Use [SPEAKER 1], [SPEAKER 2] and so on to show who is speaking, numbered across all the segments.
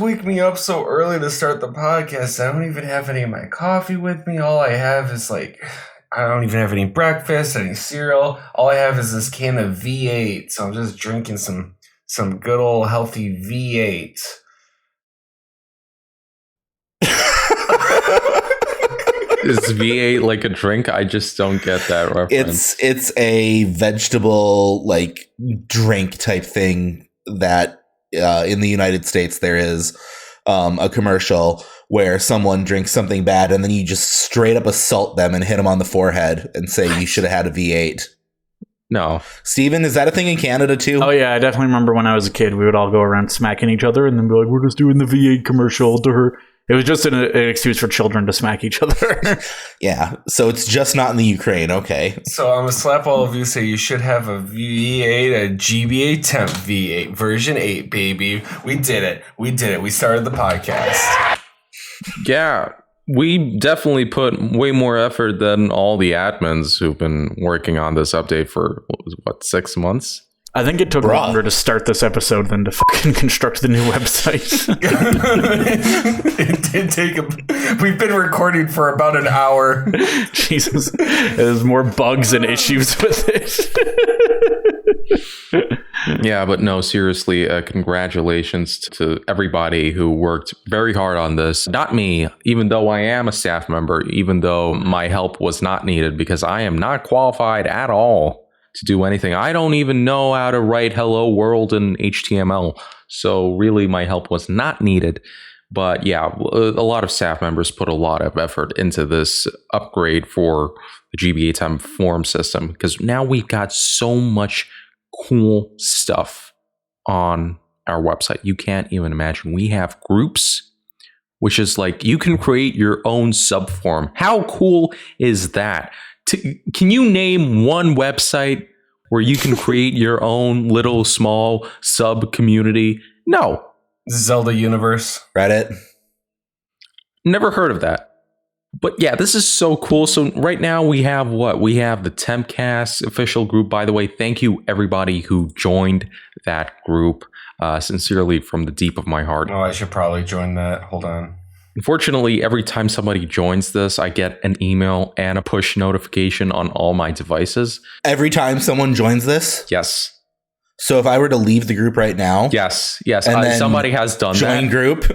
[SPEAKER 1] wake me up so early to start the podcast. I don't even have any of my coffee with me. All I have is I don't even have any breakfast, any cereal. All I have is this can of V8. So I'm just drinking some good old healthy V8.
[SPEAKER 2] Is V8 like a drink? I just don't get that reference.
[SPEAKER 3] It's a vegetable drink type thing that in the United States there is a commercial where someone drinks something bad and then you just straight up assault them and hit them on the forehead and say you should have had a V8.
[SPEAKER 2] No.
[SPEAKER 3] Steven, is that a thing in Canada too?
[SPEAKER 4] Oh yeah, I definitely remember when I was a kid, we would all go around smacking each other and then be like, we're just doing the V8 commercial to her. It was just an excuse for children to smack each other.
[SPEAKER 3] Yeah, so it's just not in the Ukraine, okay.
[SPEAKER 1] So I'm going to slap all of you, say you should have a V8, a GBAtemp V8, version 8, baby. We did it. We started the podcast.
[SPEAKER 2] Yeah, we definitely put way more effort than all the admins who've been working on this update for, 6 months?
[SPEAKER 4] I think it took longer to start this episode than to fucking construct the new website.
[SPEAKER 1] It did take we've been recording for about an hour.
[SPEAKER 4] Jesus. There's more bugs and issues with it.
[SPEAKER 2] Yeah, but no, seriously, congratulations to everybody who worked very hard on this. Not me, even though I am a staff member, even though my help was not needed because I am not qualified at all to do anything. I don't even know how to write hello world in HTML. So really my help was not needed. But yeah, a lot of staff members put a lot of effort into this upgrade for the GBAtemp form system because now we've got so much cool stuff on our website. You can't even imagine. We have groups, which is you can create your own subform. How cool is that? Can you name one website where you can create your own little small sub community? No.
[SPEAKER 1] Zelda Universe.
[SPEAKER 3] Reddit.
[SPEAKER 2] Never heard of that. But yeah, this is so cool. So right now we have what? We have the Tempcast official group. By the way, thank you everybody who joined that group. Sincerely from the deep of my heart.
[SPEAKER 1] Oh, I should probably join that. Hold on.
[SPEAKER 2] Unfortunately, every time somebody joins this, I get an email and a push notification on all my devices.
[SPEAKER 3] Every time someone joins this?
[SPEAKER 2] Yes.
[SPEAKER 3] So if I were to leave the group right now?
[SPEAKER 2] Yes.
[SPEAKER 3] Somebody
[SPEAKER 2] has done that.
[SPEAKER 3] Join group?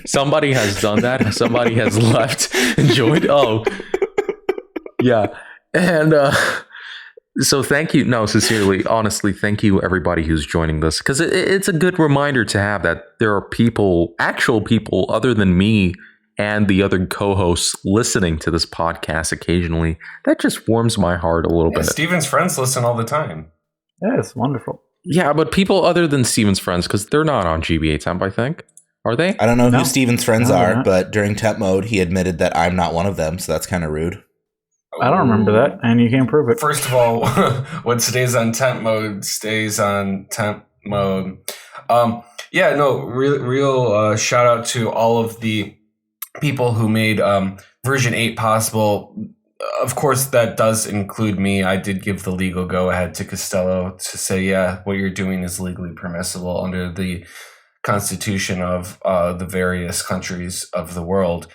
[SPEAKER 2] Somebody has done that. Somebody has left and joined. Oh, yeah. And so thank you. No, sincerely, honestly, thank you everybody who's joining this. Because it's a good reminder to have that there are actual people other than me and the other co-hosts listening to this podcast occasionally. That just warms my heart a little bit.
[SPEAKER 1] Steven's friends listen all the time.
[SPEAKER 4] Yeah, it's wonderful.
[SPEAKER 2] Yeah, but people other than Steven's friends, because they're not on GBAtemp, I think. Are they?
[SPEAKER 3] I don't know who Steven's friends are, but during temp mode, he admitted that I'm not one of them, so that's kind of rude.
[SPEAKER 4] I don't remember that, and you can't prove it.
[SPEAKER 1] First of all, what stays on temp mode stays on temp mode. Real shout out to all of the people who made version 8 possible. Of course, that does include me. I did give the legal go-ahead to Costello to say, yeah, what you're doing is legally permissible under the constitution of the various countries of the world.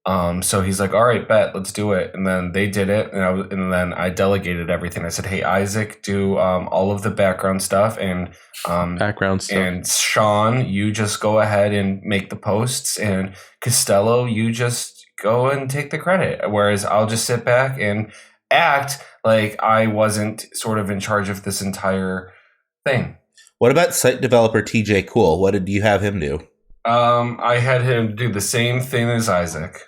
[SPEAKER 1] So he's like, all right, bet, let's do it. And then they did it. And then I delegated everything. I said, hey, Isaac, do all of the background stuff. And and Sean, you just go ahead and make the posts. And Costello, you just go and take the credit. Whereas I'll just sit back and act like I wasn't sort of in charge of this entire thing.
[SPEAKER 3] What about site developer TJ Cool? What did you have him do?
[SPEAKER 1] I had him do the same thing as Isaac.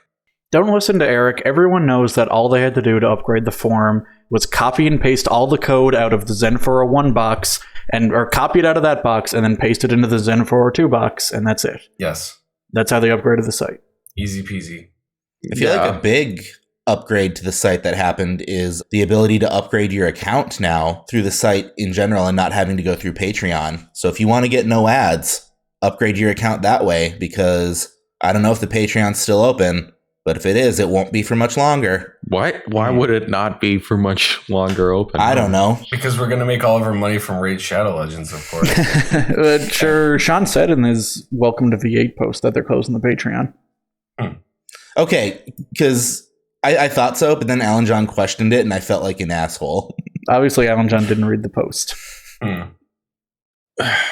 [SPEAKER 4] Don't listen to Eric. Everyone knows that all they had to do to upgrade the form was copy and paste all the code out of the Zen 401 box or copy it out of that box and then paste it into the Zen 402 box, and that's it.
[SPEAKER 1] Yes.
[SPEAKER 4] That's how they upgraded the site.
[SPEAKER 1] Easy peasy.
[SPEAKER 3] I feel like a big upgrade to the site that happened is the ability to upgrade your account now through the site in general and not having to go through Patreon. So if you want to get no ads, upgrade your account that way, because I don't know if the Patreon's still open, But if it is, it won't be for much longer.
[SPEAKER 2] What? Why would it not be for much longer open?
[SPEAKER 3] I don't know.
[SPEAKER 1] Because we're going to make all of our money from Raid Shadow Legends, of course.
[SPEAKER 4] Sure, Sean said in his Welcome to V8 post that they're closing the Patreon.
[SPEAKER 3] Okay, because I thought so, but then Alan John questioned it, and I felt like an asshole.
[SPEAKER 4] Obviously, Alan John didn't read the post.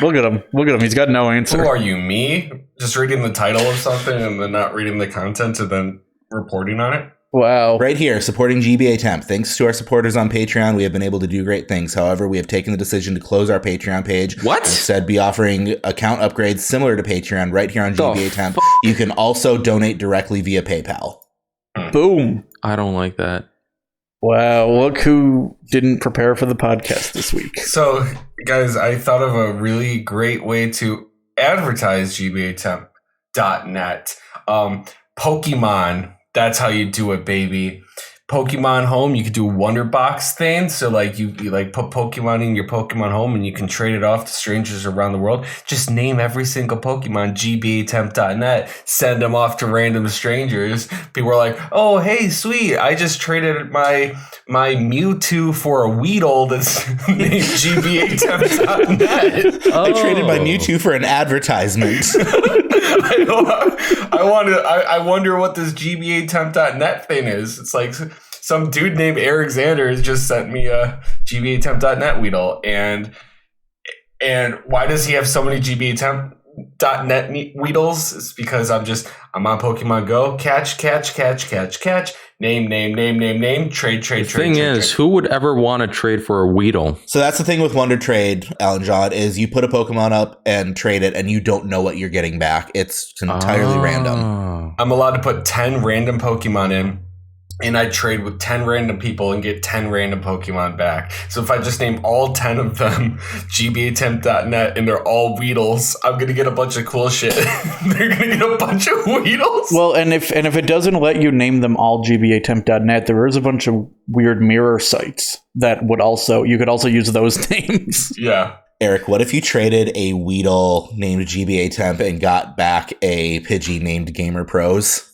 [SPEAKER 4] Look at him. Look at him. He's got no answer.
[SPEAKER 1] Who are you, me? Just reading the title of something and then not reading the content and then reporting on it?
[SPEAKER 4] Wow.
[SPEAKER 3] Right here, supporting GBAtemp. Thanks to our supporters on Patreon, we have been able to do great things. However, we have taken the decision to close our Patreon page.
[SPEAKER 2] What?
[SPEAKER 3] Instead, be offering account upgrades similar to Patreon right here on GBAtemp. You can also donate directly via PayPal.
[SPEAKER 4] Boom.
[SPEAKER 2] I don't like that.
[SPEAKER 4] Wow. Look who didn't prepare for the podcast this week.
[SPEAKER 1] So, guys, I thought of a really great way to advertise GBAtemp.net. Pokemon. That's how you do it, baby. Pokemon Home, you could do Wonder Box thing. So like you like put Pokemon in your Pokemon Home and you can trade it off to strangers around the world. Just name every single Pokemon GBAtemp.net. Send them off to random strangers. People are like, oh, hey, sweet. I just traded my Mewtwo for a Weedle that's named GBAtemp.net.
[SPEAKER 3] Oh. I traded my Mewtwo for an advertisement.
[SPEAKER 1] I wonder what this GBAtemp.net thing is. It's like some dude named Ericzander has just sent me a GBAtemp.net Weedle. And why does he have so many GBAtemp.net Weedles? It's because I'm on Pokemon Go. Catch. Name. Trade.
[SPEAKER 2] The thing is, who would ever want to trade for a Weedle?
[SPEAKER 3] So that's the thing with Wonder Trade, Alan John, is you put a Pokemon up and trade it, and you don't know what you're getting back. It's entirely random.
[SPEAKER 1] I'm allowed to put 10 random Pokemon in, and I trade with 10 random people and get 10 random Pokemon back. So if I just name all 10 of them GBAtemp.net and they're all Weedles, I'm going to get a bunch of cool shit. They're going to get a bunch of Weedles.
[SPEAKER 4] Well, and if it doesn't let you name them all GBAtemp.net, there is a bunch of weird mirror sites that you could also use those names.
[SPEAKER 1] Yeah.
[SPEAKER 3] Eric, what if you traded a Weedle named GBAtemp and got back a Pidgey named Gamer Pros?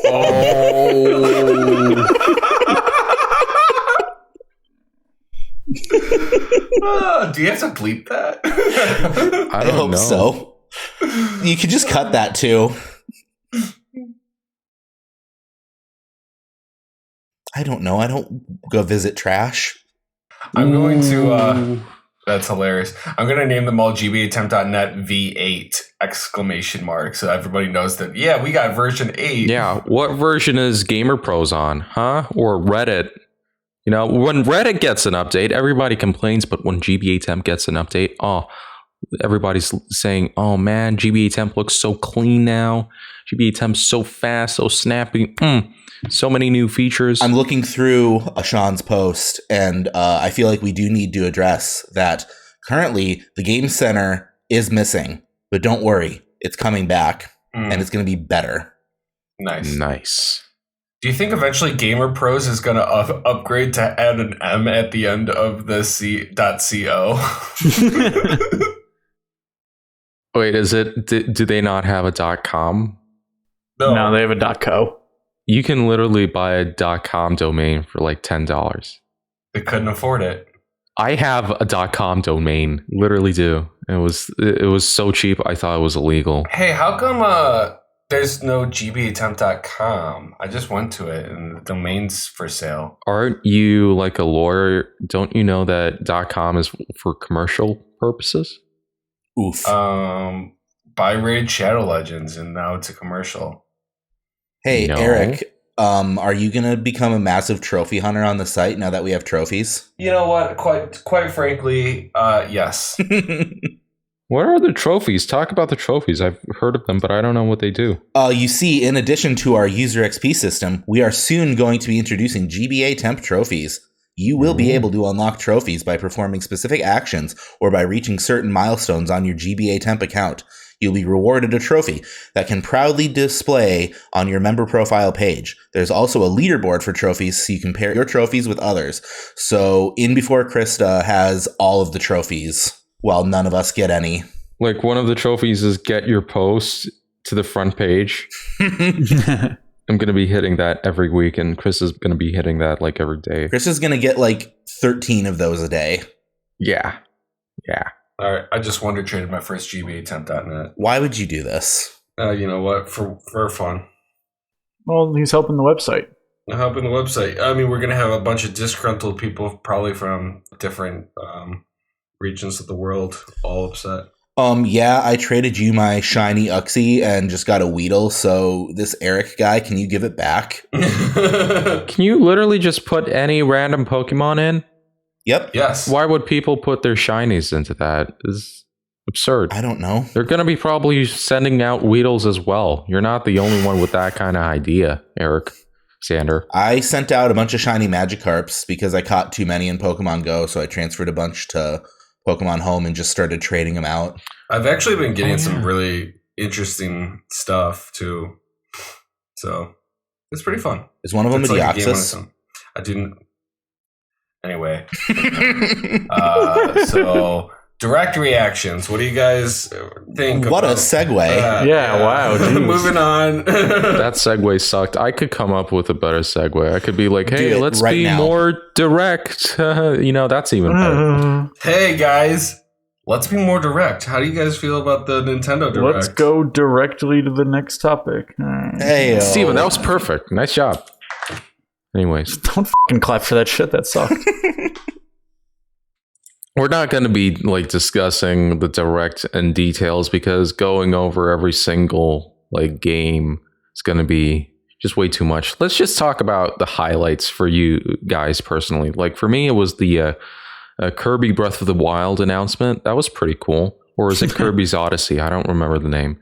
[SPEAKER 1] Oh. Do you have to bleep that?
[SPEAKER 3] I hope so. You could just cut that too. I don't know. I don't go visit trash.
[SPEAKER 1] I'm going to that's hilarious. I'm going to name them all GBAtemp.net V8 exclamation mark so everybody knows that, yeah, we got version 8.
[SPEAKER 2] Yeah, what version is Gamer Pros on, huh? Or Reddit? You know, when Reddit gets an update, everybody complains, but when GBAtemp gets an update, everybody's saying, oh man, GBAtemp looks so clean now. GBAtemp's so fast, so snappy. So many new features.
[SPEAKER 3] I'm looking through Sean's post, and I feel like we do need to address that currently the Game Center is missing, but don't worry, it's coming back, and it's going to be better.
[SPEAKER 2] Nice.
[SPEAKER 1] Do you think eventually Gamer Pros is going to upgrade to add an M at the end of the .co?
[SPEAKER 2] Wait, is it? Do they not have a .com?
[SPEAKER 4] No, they have a .co.
[SPEAKER 2] You can literally buy a .com domain for like $10.
[SPEAKER 1] They couldn't afford it.
[SPEAKER 2] I have a .com domain, literally do. It was so cheap, I thought it was illegal.
[SPEAKER 1] Hey, how come there's no GBAtemp.com? I just went to it and the domain's for sale.
[SPEAKER 2] Aren't you like a lawyer? Don't you know that .com is for commercial purposes?
[SPEAKER 3] Oof.
[SPEAKER 1] Buy Raid Shadow Legends and now it's a commercial.
[SPEAKER 3] Hey,
[SPEAKER 2] No.
[SPEAKER 3] Eric, are you going to become a massive trophy hunter on the site now that we have trophies?
[SPEAKER 1] You know what? Quite frankly, yes.
[SPEAKER 2] What are the trophies? Talk about the trophies. I've heard of them, but I don't know what they do.
[SPEAKER 3] You see, in addition to our user XP system, we are soon going to be introducing GBAtemp trophies. You will be able to unlock trophies by performing specific actions or by reaching certain milestones on your GBAtemp account. You'll be rewarded a trophy that can proudly display on your member profile page. There's also a leaderboard for trophies, so you can pair your trophies with others. So In Before Krista has all of the trophies, while none of us get any.
[SPEAKER 2] Like one of the trophies is get your post to the front page. I'm going to be hitting that every week, and Chris is going to be hitting that like every day.
[SPEAKER 3] Chris is going to get like 13 of those a day.
[SPEAKER 2] Yeah.
[SPEAKER 1] All right. I just wonder traded my first GBAtemp.net.
[SPEAKER 3] Why would you do this?
[SPEAKER 1] You know what? For fun.
[SPEAKER 4] Well, he's helping the website.
[SPEAKER 1] I'm helping the website. I mean, we're going to have a bunch of disgruntled people, probably from different regions of the world, all upset.
[SPEAKER 3] Yeah, I traded you my shiny Uxie and just got a Weedle. So this Eric guy, can you give it back?
[SPEAKER 2] Can you literally just put any random Pokemon in?
[SPEAKER 3] Yep.
[SPEAKER 1] Yes.
[SPEAKER 2] Why would people put their shinies into that? It's absurd.
[SPEAKER 3] I don't know.
[SPEAKER 2] They're going to be probably sending out Weedles as well. You're not the only one with that kind of idea, Ericzander.
[SPEAKER 3] I sent out a bunch of shiny Magikarps because I caught too many in Pokemon Go. So I transferred a bunch to Pokemon Home and just started trading them out.
[SPEAKER 1] I've actually been getting some really interesting stuff too. So it's pretty fun.
[SPEAKER 3] Is one of them
[SPEAKER 1] It's
[SPEAKER 3] a
[SPEAKER 1] like a game on
[SPEAKER 3] Deoxys?
[SPEAKER 1] its own. I didn't. Anyway. So direct reactions. What do you guys think?
[SPEAKER 3] What a
[SPEAKER 1] about
[SPEAKER 3] segue.
[SPEAKER 1] that?
[SPEAKER 4] Yeah, wow, dude.
[SPEAKER 1] Moving on.
[SPEAKER 2] That segue sucked. I could come up with a better segue. I could be like,
[SPEAKER 3] Do
[SPEAKER 2] hey,
[SPEAKER 3] it
[SPEAKER 2] let's
[SPEAKER 3] right
[SPEAKER 2] be
[SPEAKER 3] now.
[SPEAKER 2] more direct. That's even better.
[SPEAKER 1] Hey guys, let's be more direct. How do you guys feel about the Nintendo Direct?
[SPEAKER 4] Let's go directly to the next topic.
[SPEAKER 3] Hey,
[SPEAKER 2] Steven, that was perfect. Nice job. Anyways,
[SPEAKER 4] Don't fucking clap for that shit. That sucked.
[SPEAKER 2] we're not going to be like discussing the direct in details because going over every single like game is going to be just way too much. Let's just talk about the highlights for you guys personally. Like for me, it was the Kirby Breath of the Wild announcement. That was pretty cool. Or is it Kirby's Odyssey? I don't remember the name.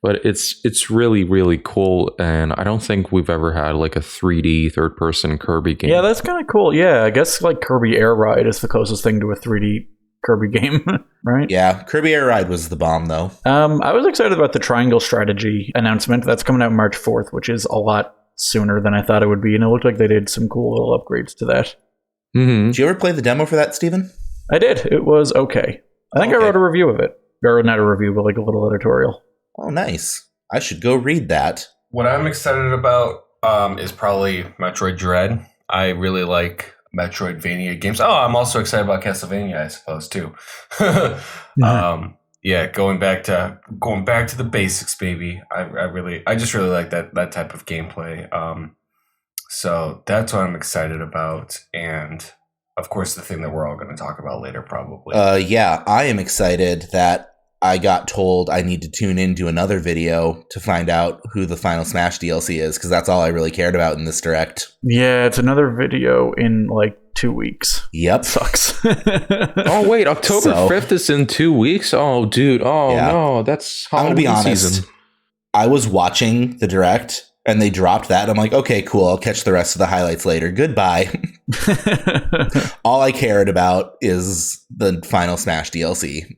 [SPEAKER 2] But it's really, really cool, and I don't think we've ever had like a 3D third-person Kirby game.
[SPEAKER 4] Yeah, that's kind of cool. Yeah, I guess like Kirby Air Ride is the closest thing to a 3D Kirby game, right?
[SPEAKER 3] Yeah, Kirby Air Ride was the bomb, though.
[SPEAKER 4] I was excited about the Triangle Strategy announcement. That's coming out March 4th, which is a lot sooner than I thought it would be, and it looked like they did some cool little upgrades to that.
[SPEAKER 2] Mm-hmm.
[SPEAKER 3] Did you ever play the demo for that, Steven?
[SPEAKER 4] I did. It was okay. I think I
[SPEAKER 3] Okay.
[SPEAKER 4] wrote a review of it. Or not a review, but like a little editorial.
[SPEAKER 3] Oh, nice. I should go read that.
[SPEAKER 1] What I'm excited about is probably Metroid Dread. I really like Metroidvania games. Oh, I'm also excited about Castlevania, I suppose, too. Yeah, going back to the basics, baby. I just really like that type of gameplay. So that's what I'm excited about, and of course, the thing that we're all going to talk about later, probably.
[SPEAKER 3] Yeah, I am excited that I got told I need to tune into another video to find out who the Final Smash DLC is, because that's all I really cared about in this direct.
[SPEAKER 4] Yeah, it's another video in like 2 weeks.
[SPEAKER 3] Yep.
[SPEAKER 4] Sucks.
[SPEAKER 2] Oh, wait, October 5th is in 2 weeks? Oh, dude. Oh,
[SPEAKER 3] Yeah.
[SPEAKER 2] no, that's
[SPEAKER 3] I'm going to be
[SPEAKER 2] Halloween
[SPEAKER 3] honest.
[SPEAKER 2] season.
[SPEAKER 3] I was watching the direct, and they dropped that. I'm like, okay, cool. I'll catch the rest of the highlights later. Goodbye. All I cared about is the Final Smash DLC.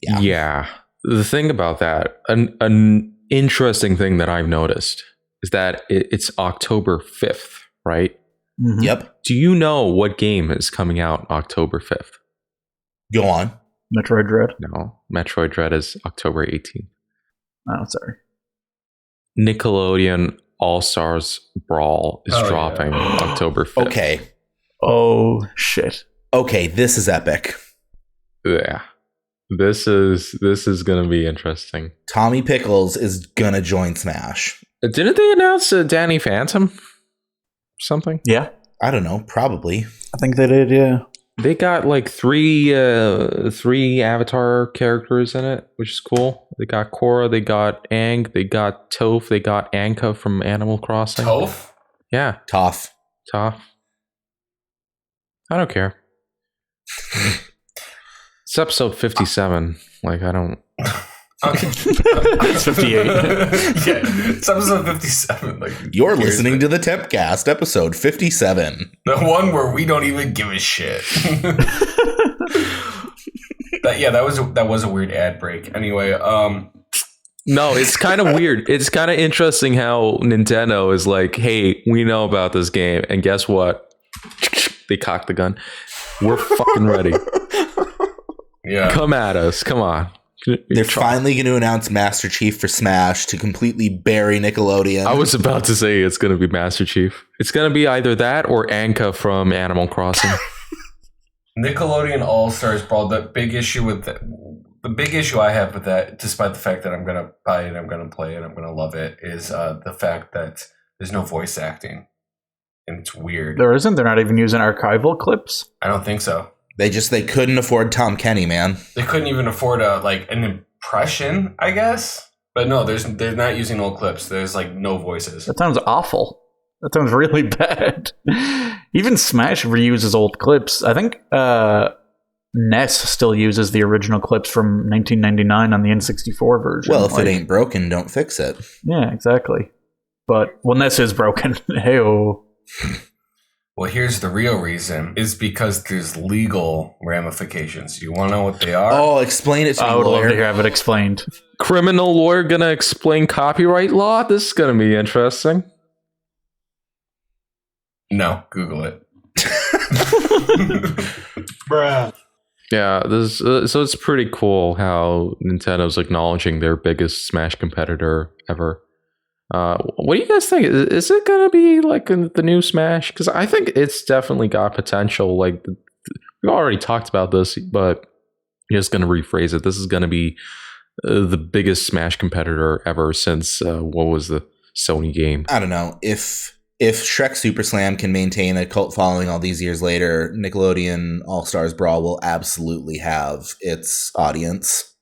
[SPEAKER 3] Yeah.
[SPEAKER 2] Yeah. The thing about that, an interesting thing that I've noticed is that it's October 5th, right?
[SPEAKER 4] Mhm.
[SPEAKER 3] Yep.
[SPEAKER 2] Do you know what game is coming out October 5th?
[SPEAKER 3] Go on.
[SPEAKER 4] Metroid Dread.
[SPEAKER 2] No. Metroid Dread is October 18th.
[SPEAKER 4] Oh, sorry.
[SPEAKER 2] Nickelodeon All-Stars Brawl is
[SPEAKER 1] Oh,
[SPEAKER 2] dropping
[SPEAKER 1] yeah.
[SPEAKER 2] October 5th.
[SPEAKER 3] Okay.
[SPEAKER 4] Oh, shit.
[SPEAKER 3] Okay, this is epic.
[SPEAKER 2] Yeah. This is going to be interesting.
[SPEAKER 3] Tommy Pickles is going to join Smash.
[SPEAKER 2] Didn't they announce Danny Phantom? Something?
[SPEAKER 4] Yeah,
[SPEAKER 3] I don't know. Probably.
[SPEAKER 4] I think they did, yeah.
[SPEAKER 2] They got like three Avatar characters in it, which is cool. They got Korra, they got Aang, they got Toph, they got Anka from Animal Crossing.
[SPEAKER 1] Toph?
[SPEAKER 2] Yeah,
[SPEAKER 3] Toph.
[SPEAKER 2] Toph. I don't care. It's episode 57. Like, I don't...
[SPEAKER 1] Okay.
[SPEAKER 4] It's 58.
[SPEAKER 1] Yeah, it's episode 57. Like,
[SPEAKER 3] You're listening to the Tempcast, episode 57.
[SPEAKER 1] the one where we don't even give a shit. That was a weird ad break. Anyway,
[SPEAKER 2] No, it's kind of weird. It's kind of interesting how Nintendo is like, hey, we know about this game. And guess what? They cocked the gun. We're fucking ready.
[SPEAKER 1] yeah.
[SPEAKER 2] Come at us. Come on.
[SPEAKER 3] They're finally going to announce Master Chief for Smash to completely bury Nickelodeon.
[SPEAKER 2] I was about to say it's going to be Master Chief. It's going to be either that or Anka from Animal Crossing.
[SPEAKER 1] Nickelodeon All-Stars Brawl, the big issue I have with that, despite the fact that I'm going to buy it, I'm going to play it, I'm going to love it, is the fact that there's no voice acting. And it's weird.
[SPEAKER 4] There isn't? They're not even using archival clips?
[SPEAKER 1] I don't think so.
[SPEAKER 3] They couldn't afford Tom Kenny, man.
[SPEAKER 1] They couldn't even afford an impression, I guess. But no, they're not using old clips. There's no voices.
[SPEAKER 4] That sounds awful. That sounds really bad. Even Smash reuses old clips. I think NES still uses the original clips from 1999 on the N64 version.
[SPEAKER 3] Well, if it ain't broken, don't fix it.
[SPEAKER 4] Yeah, exactly. But NES is broken. Hey-oh.
[SPEAKER 1] Well, here's the real reason, is because there's legal ramifications. You want to know what they are?
[SPEAKER 3] Oh, explain it to me,
[SPEAKER 4] I would
[SPEAKER 3] lawyer.
[SPEAKER 4] love to have it explained.
[SPEAKER 2] Criminal lawyer gonna explain copyright law? This is gonna be interesting.
[SPEAKER 1] No, Google it.
[SPEAKER 4] Bruh.
[SPEAKER 2] Yeah, so it's pretty cool how Nintendo's acknowledging their biggest Smash competitor ever. What do you guys think? Is it going to be the new Smash? Because I think it's definitely got potential. We already talked about this, but I'm just going to rephrase it. This is going to be the biggest Smash competitor ever since, what was the Sony game?
[SPEAKER 3] I don't know. If Shrek Super Slam can maintain a cult following all these years later, Nickelodeon All-Stars Brawl will absolutely have its audience.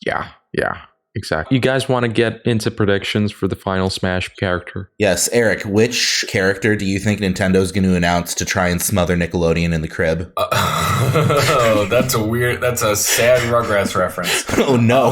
[SPEAKER 2] Yeah. Exactly. You guys want to get into predictions for the final Smash character?
[SPEAKER 3] Yes, Eric, which character do you think Nintendo's going to announce to try and smother Nickelodeon in the crib?
[SPEAKER 1] That's a sad Rugrats reference.
[SPEAKER 3] Oh, no.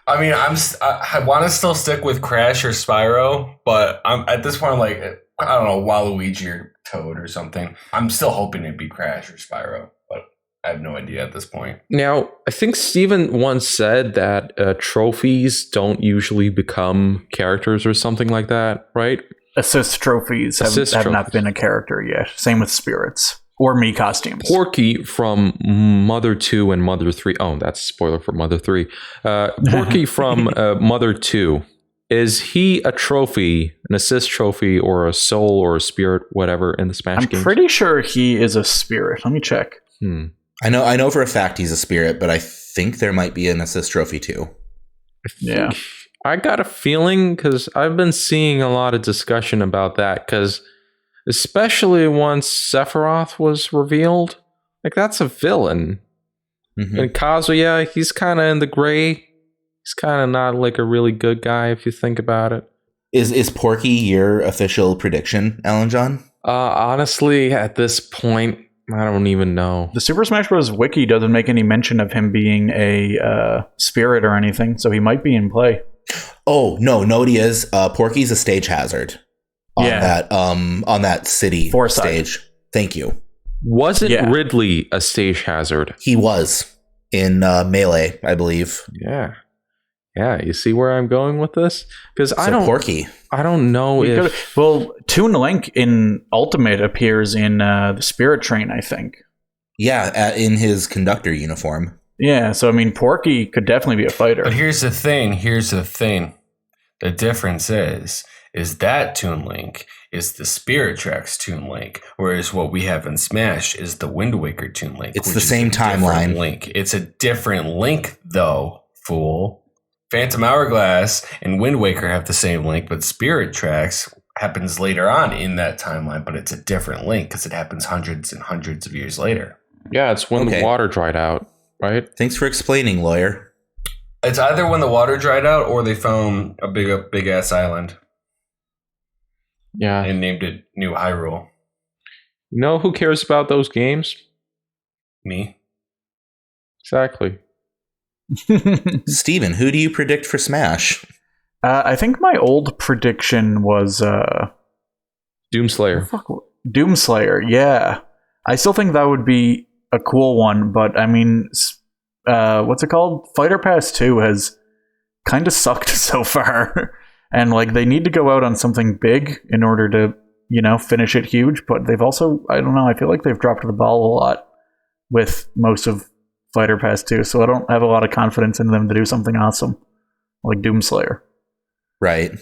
[SPEAKER 1] I mean, I want to still stick with Crash or Spyro, but I'm at this point, I don't know, Waluigi or Toad or something. I'm still hoping it'd be Crash or Spyro, but I have no idea at this point.
[SPEAKER 2] Now, I think Steven once said that trophies don't usually become characters or something like that, right?
[SPEAKER 4] Assist trophies have not been a character yet. Same with spirits or Mii costumes.
[SPEAKER 2] Porky from Mother 2 and Mother 3. Oh, that's a spoiler for Mother 3. Porky from Mother 2. Is he a trophy, an assist trophy, or a soul or a spirit, whatever, in the Smash games?
[SPEAKER 4] I'm pretty sure he is a spirit. Let me check.
[SPEAKER 3] I know for a fact he's a spirit, but I think there might be an assist trophy too.
[SPEAKER 4] Yeah.
[SPEAKER 2] I got a feeling, because I've been seeing a lot of discussion about that, because especially once Sephiroth was revealed, that's a villain. Mm-hmm. And Kazuya, he's kind of in the gray. He's kind of not a really good guy if you think about it.
[SPEAKER 3] Is Porky your official prediction, Alan John?
[SPEAKER 2] Honestly, at this point, I don't even know.
[SPEAKER 4] The Super Smash Bros. Wiki doesn't make any mention of him being a spirit or anything, so he might be in play.
[SPEAKER 3] Oh, no, what he is. Porky's a stage hazard on that city stage. Thank you.
[SPEAKER 2] Wasn't Ridley a stage hazard?
[SPEAKER 3] He was in Melee, I believe.
[SPEAKER 2] Yeah. Yeah, you see where I'm going with this? Because
[SPEAKER 3] Porky.
[SPEAKER 2] I don't know if...
[SPEAKER 4] Well, Toon Link in Ultimate appears in the Spirit Train, I think.
[SPEAKER 3] Yeah, in his conductor uniform.
[SPEAKER 4] Yeah, so I mean, Porky could definitely be a fighter.
[SPEAKER 1] But here's the thing. The difference is that Toon Link is the Spirit Tracks Toon Link, whereas what we have in Smash is the Wind Waker Toon Link.
[SPEAKER 3] It's the same timeline.
[SPEAKER 1] Link. It's a different link, though, fool. Phantom Hourglass and Wind Waker have the same link, but Spirit Tracks happens later on in that timeline, but it's a different link because it happens hundreds and hundreds of years later.
[SPEAKER 2] Yeah, it's when the water dried out, right?
[SPEAKER 3] Thanks for explaining, lawyer.
[SPEAKER 1] It's either when the water dried out or they found a big ass island.
[SPEAKER 2] Yeah.
[SPEAKER 1] And named it New Hyrule.
[SPEAKER 2] You know who cares about those games?
[SPEAKER 1] Me.
[SPEAKER 2] Exactly.
[SPEAKER 3] Steven, who do you predict for Smash?
[SPEAKER 4] I think my old prediction was
[SPEAKER 2] Doomslayer.
[SPEAKER 4] Doomslayer, yeah. I still think that would be a cool one, but I mean, what's it called? Fighter Pass 2 has kind of sucked so far. And they need to go out on something big in order to, finish it huge, but they've also, I don't know, I feel like they've dropped the ball a lot with most of Fighter Pass 2, so I don't have a lot of confidence in them to do something awesome like Doomslayer.
[SPEAKER 3] Right.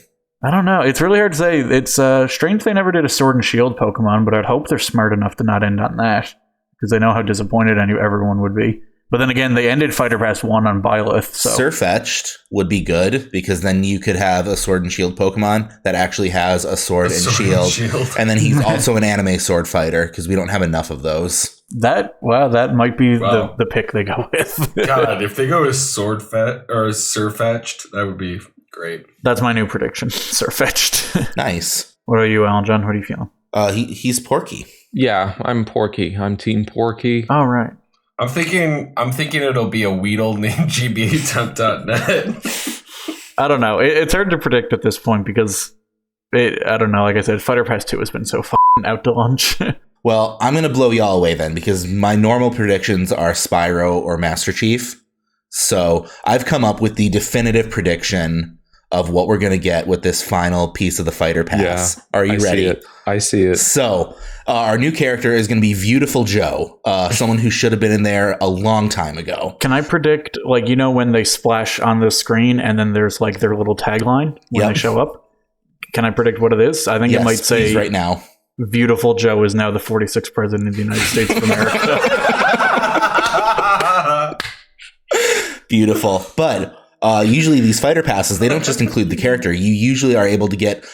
[SPEAKER 4] I don't know. It's really hard to say. It's strange they never did a Sword and Shield Pokemon, but I'd hope they're smart enough to not end on that, because they know how disappointed I knew everyone would be. But then again, they ended Fighter Pass 1 on Byleth, so...
[SPEAKER 3] Sirfetch'd would be good, because then you could have a Sword and Shield Pokemon that actually has a sword and shield. And then he's also an anime sword fighter, because we don't have enough of those.
[SPEAKER 4] That might be the pick they go with.
[SPEAKER 1] God, if they go with Sirfetch'd, that would be great.
[SPEAKER 4] That's my new prediction. Sirfetch'd.
[SPEAKER 3] Nice.
[SPEAKER 4] What are you, Alan John? What are you feeling?
[SPEAKER 3] He's Porky.
[SPEAKER 2] Yeah, I'm Porky. I'm Team Porky.
[SPEAKER 4] Oh, right.
[SPEAKER 1] I'm thinking it'll be a Weedle named GBAtemp.net.
[SPEAKER 4] I don't know. It's hard to predict at this point because I don't know. Like I said, Fighter Pass 2 has been so out to lunch.
[SPEAKER 3] Well, I'm going to blow y'all away then, because my normal predictions are Spyro or Master Chief. So I've come up with the definitive prediction of what we're going to get with this final piece of the Fighter Pass. Yeah, are you ready?
[SPEAKER 2] I see it.
[SPEAKER 3] So our new character is going to be Beautiful Joe, someone who should have been in there a long time ago.
[SPEAKER 4] Can I predict, like, you know, when they splash on the screen and then there's like their little tagline when they show up? Can I predict what it is? I think it might say
[SPEAKER 3] right now.
[SPEAKER 4] Beautiful Joe is now the 46th president of the United States of America.
[SPEAKER 3] Beautiful. But usually these fighter passes, they don't just include the character. You usually are able to get,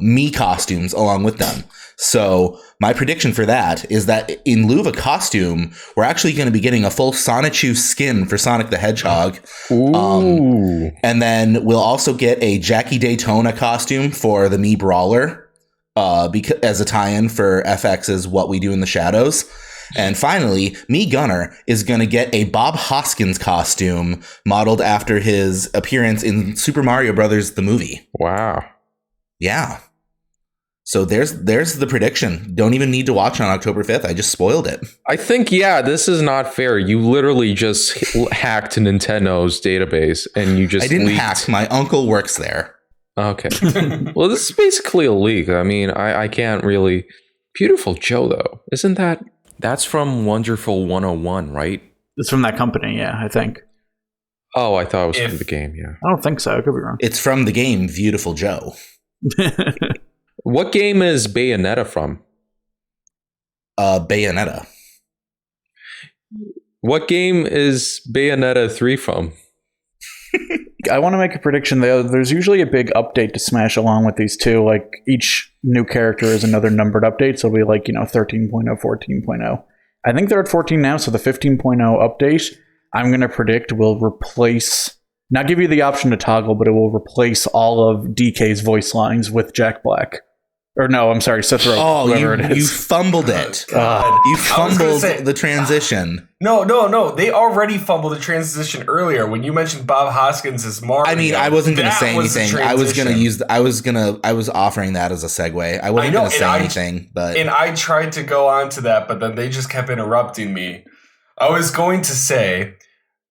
[SPEAKER 3] me costumes along with them. So my prediction for that is that in lieu of a costume, we're actually going to be getting a full Sonichu skin for Sonic the Hedgehog.
[SPEAKER 2] Ooh.
[SPEAKER 3] And then we'll also get a Jackie Daytona costume for the Mii Brawler, because as a tie-in for FX's What We Do in the Shadows. And finally, Mii Gunner is going to get a Bob Hoskins costume modeled after his appearance in Super Mario Brothers, the movie.
[SPEAKER 2] Wow.
[SPEAKER 3] Yeah. So there's the prediction. Don't even need to watch on October 5th. I just spoiled it.
[SPEAKER 2] I think, this is not fair. You literally just hacked Nintendo's database and you just
[SPEAKER 3] I didn't
[SPEAKER 2] leaked.
[SPEAKER 3] hack. My uncle works there.
[SPEAKER 2] Okay. Well, this is basically a leak. I mean, I can't really... Beautiful Joe, though. Isn't that... That's from Wonderful 101, right?
[SPEAKER 4] It's from that company, yeah, I think.
[SPEAKER 2] Oh, I thought it was from the game, yeah.
[SPEAKER 4] I don't think so. I could be wrong.
[SPEAKER 3] It's from the game Beautiful Joe.
[SPEAKER 2] What game is Bayonetta from?
[SPEAKER 3] Bayonetta.
[SPEAKER 2] What game is Bayonetta 3 from?
[SPEAKER 4] I want to make a prediction. There's usually a big update to smash along with these two. Like each new character is another numbered update. So it'll be like, 13.0, 14.0. I think they're at 14 now. So the 15.0 update, I'm going to predict will replace, not give you the option to toggle, but it will replace all of DK's voice lines with Jack Black. Or no, I'm sorry, Seth Rogen.
[SPEAKER 3] Oh,
[SPEAKER 4] it is.
[SPEAKER 3] You fumbled it. You fumbled the transition.
[SPEAKER 1] No. They already fumbled the transition earlier when you mentioned Bob Hoskins as Mario.
[SPEAKER 3] I mean, I wasn't going to say anything. I was offering that as a segue. I wasn't going to say anything, but
[SPEAKER 1] and I tried to go on to that, but then they just kept interrupting me. I was going to say,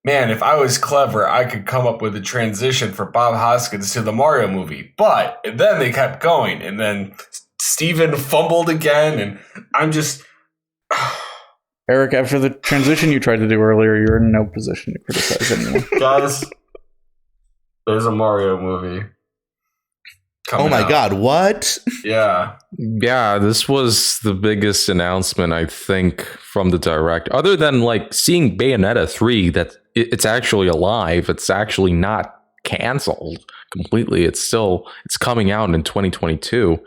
[SPEAKER 1] man, if I was clever, I could come up with a transition for Bob Hoskins to the Mario movie. But and then they kept going, and then Steven fumbled again, and I'm just...
[SPEAKER 4] Eric, after the transition you tried to do earlier, you're in no position to criticize anyone.
[SPEAKER 1] Guys, there's a Mario movie.
[SPEAKER 3] Oh my God, what?
[SPEAKER 1] Yeah.
[SPEAKER 2] Yeah, this was the biggest announcement, I think, from the Direct. Other than, seeing Bayonetta 3, that it's actually alive. It's actually not canceled completely. It's coming out in 2022.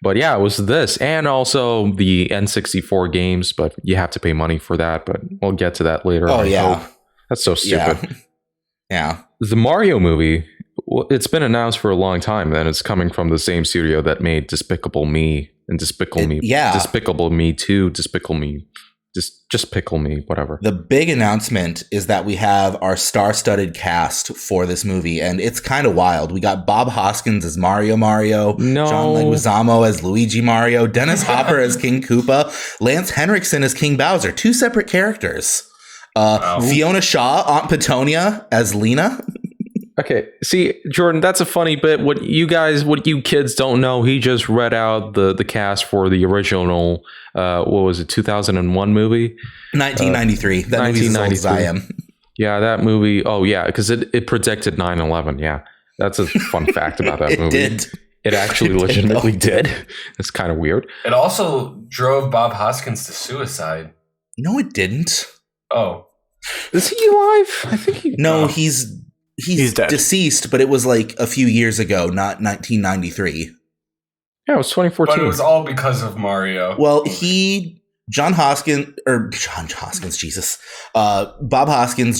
[SPEAKER 2] But yeah, it was this. And also the N64 games, but you have to pay money for that. But we'll get to that later.
[SPEAKER 3] Oh, yeah.
[SPEAKER 2] That's so stupid.
[SPEAKER 3] Yeah.
[SPEAKER 2] The Mario movie... Well, it's been announced for a long time, and it's coming from the same studio that made Despicable Me and Despicable Me 2, Despicable Me, just Pickle Me, whatever.
[SPEAKER 3] The big announcement is that we have our star-studded cast for this movie, and it's kind of wild. We got Bob Hoskins as Mario, John Leguizamo as Luigi Mario, Dennis Hopper as King Koopa, Lance Henriksen as King Bowser, two separate characters. Fiona Shaw, Aunt Petunia as Lena.
[SPEAKER 2] Okay, see, Jordan, that's a funny bit. What you kids don't know, he just read out the cast for the original, what was it, 2001 movie?
[SPEAKER 3] 1993. That movie's as old as I am.
[SPEAKER 2] Yeah, that movie. Oh, yeah, because it predicted 9/11. Yeah, that's a fun fact about that movie.
[SPEAKER 3] It did.
[SPEAKER 2] It actually legitimately did. It's kind of weird.
[SPEAKER 1] It also drove Bob Hoskins to suicide.
[SPEAKER 3] No, it didn't.
[SPEAKER 1] Oh.
[SPEAKER 2] Is he alive? I think he...
[SPEAKER 3] No, he's
[SPEAKER 4] dead.
[SPEAKER 3] Deceased, but it was like a few years ago, not 1993.
[SPEAKER 2] Yeah, it was 2014.
[SPEAKER 1] But it was all because of Mario.
[SPEAKER 3] Well, Bob Hoskins,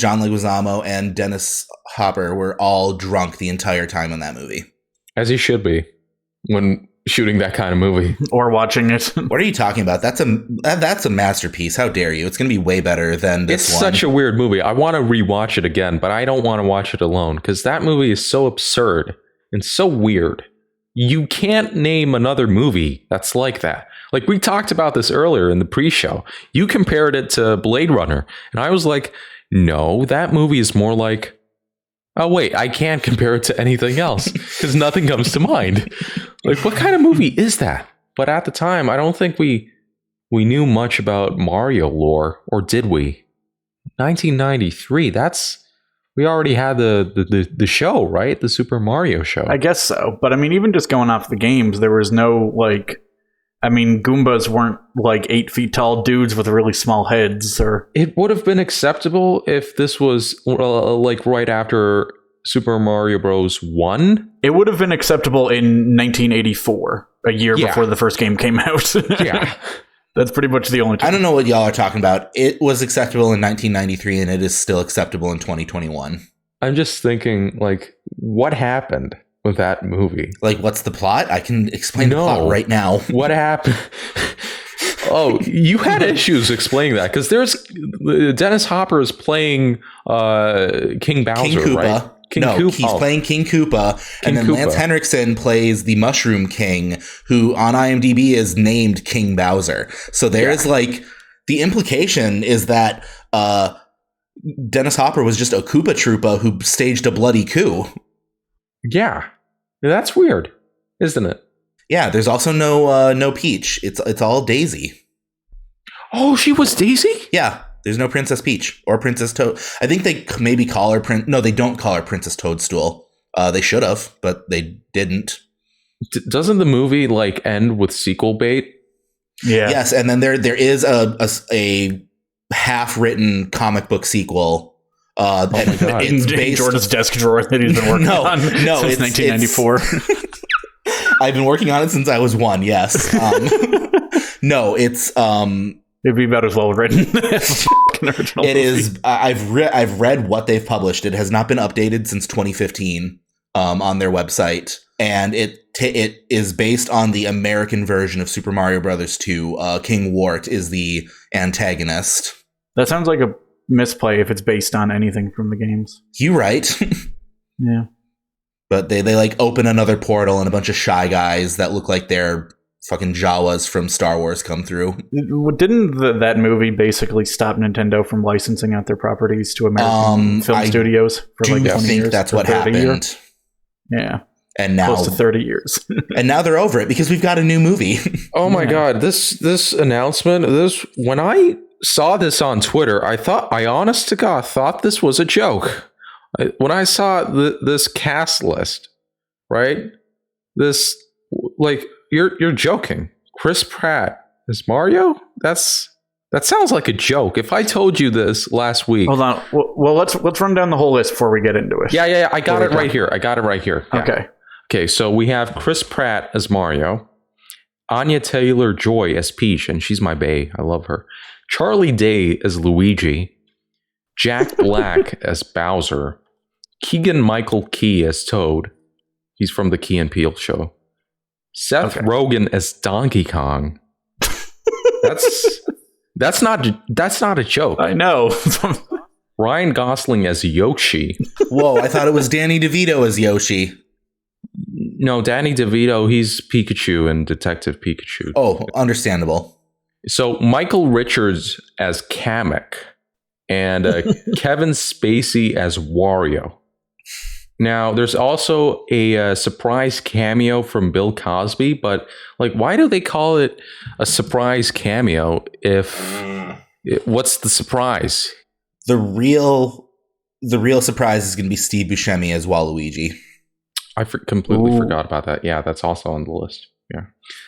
[SPEAKER 3] John Leguizamo, and Dennis Hopper were all drunk the entire time in that movie.
[SPEAKER 2] As he should be when shooting that kind of movie.
[SPEAKER 4] Or watching it.
[SPEAKER 3] What are you talking about? That's a masterpiece. How dare you? It's going to be way better than this one.
[SPEAKER 2] It's such a weird movie. I want to rewatch it again, but I don't want to watch it alone because that movie is so absurd and so weird. You can't name another movie that's like that. Like we talked about this earlier in the pre-show. You compared it to Blade Runner, and I was like, no, that movie is more like, oh, wait, I can't compare it to anything else because nothing comes to mind. Like, what kind of movie is that? But at the time, I don't think we knew much about Mario lore, or did we? 1993, we already had the show, right? The Super Mario show.
[SPEAKER 4] I guess so. But I mean, even just going off the games, there was no, Goombas weren't like 8 feet tall dudes with really small heads. Or
[SPEAKER 2] it would have been acceptable if this was like right after Super Mario Bros. 1.
[SPEAKER 4] It would have been acceptable in 1984, a year before the first game came out.
[SPEAKER 2] Yeah.
[SPEAKER 4] That's pretty much the only time.
[SPEAKER 3] I don't know what y'all are talking about. It was acceptable in 1993, and it is still acceptable in 2021.
[SPEAKER 2] I'm just thinking, like, what happened with that movie?
[SPEAKER 3] Like, what's the plot? I can explain the plot right now.
[SPEAKER 2] What happened? Oh, you had issues explaining that because there's Dennis Hopper is playing King Bowser,
[SPEAKER 3] King Koopa.
[SPEAKER 2] right?
[SPEAKER 3] He's playing King Koopa, and then Lance Henriksen plays the Mushroom King, who on IMDb is named King Bowser. So there's the implication is that Dennis Hopper was just a Koopa Troopa who staged a bloody coup.
[SPEAKER 2] Yeah, that's weird, isn't it?
[SPEAKER 3] Yeah, there's also no Peach. It's all Daisy.
[SPEAKER 2] Oh, she was Daisy?
[SPEAKER 3] Yeah, there's no Princess Peach or Princess Toad. I think they maybe call her No, they don't call her Princess Toadstool. They should have, but they didn't.
[SPEAKER 2] Doesn't the movie end with sequel bait?
[SPEAKER 4] Yeah.
[SPEAKER 3] Yes, and then there is a half-written comic book sequel.
[SPEAKER 2] Oh my God.
[SPEAKER 3] It's based
[SPEAKER 4] Jordan's desk drawer that he's been working on since 1994.
[SPEAKER 3] I've been working on it since I was 1. Yes. No, it's
[SPEAKER 4] it'd be about as well written as the original.
[SPEAKER 3] It is. I've read what they've published. It has not been updated since 2015 on their website, and it is based on the American version of Super Mario Brothers 2. King Wart is the antagonist.
[SPEAKER 4] That sounds like a misplay if it's based on anything from the games.
[SPEAKER 3] You right.
[SPEAKER 4] Yeah.
[SPEAKER 3] But they open another portal and a bunch of shy guys that look like they're fucking Jawas from Star Wars come through.
[SPEAKER 4] Didn't that movie basically stop Nintendo from licensing out their properties to American film studios for 20 years? I think
[SPEAKER 3] that's what happened.
[SPEAKER 4] Yeah.
[SPEAKER 3] And now
[SPEAKER 4] close to 30 years.
[SPEAKER 3] And now they're over it because we've got a new movie.
[SPEAKER 2] Oh my God. This announcement, when I saw this on Twitter, I honest to God thought this was a joke. When I saw this cast list, right? This, you're joking. Chris Pratt is Mario? That sounds like a joke. If I told you this last week.
[SPEAKER 4] Hold on. Well, let's run down the whole list before we get into it.
[SPEAKER 2] Yeah. I got it right here. Yeah. Okay, so we have Chris Pratt as Mario, Anya Taylor-Joy as Peach, and she's my bae. I love her. Charlie Day as Luigi, Jack Black as Bowser, Keegan-Michael Key as Toad. He's from the Key and Peele show. Seth Rogen as Donkey Kong. That's not a joke.
[SPEAKER 4] I know.
[SPEAKER 2] Ryan Gosling as Yoshi.
[SPEAKER 3] Whoa, I thought it was Danny DeVito as Yoshi.
[SPEAKER 2] No, Danny DeVito, he's Pikachu in Detective Pikachu.
[SPEAKER 3] Oh, understandable.
[SPEAKER 2] So Michael Richards as Kamek and Kevin Spacey as Wario. Now, there's also a surprise cameo from Bill Cosby, but like, why do they call it a surprise cameo? What's the surprise?
[SPEAKER 3] The real surprise is going to be Steve Buscemi as Waluigi.
[SPEAKER 2] I completely forgot about that. Yeah, that's also on the list. Yeah,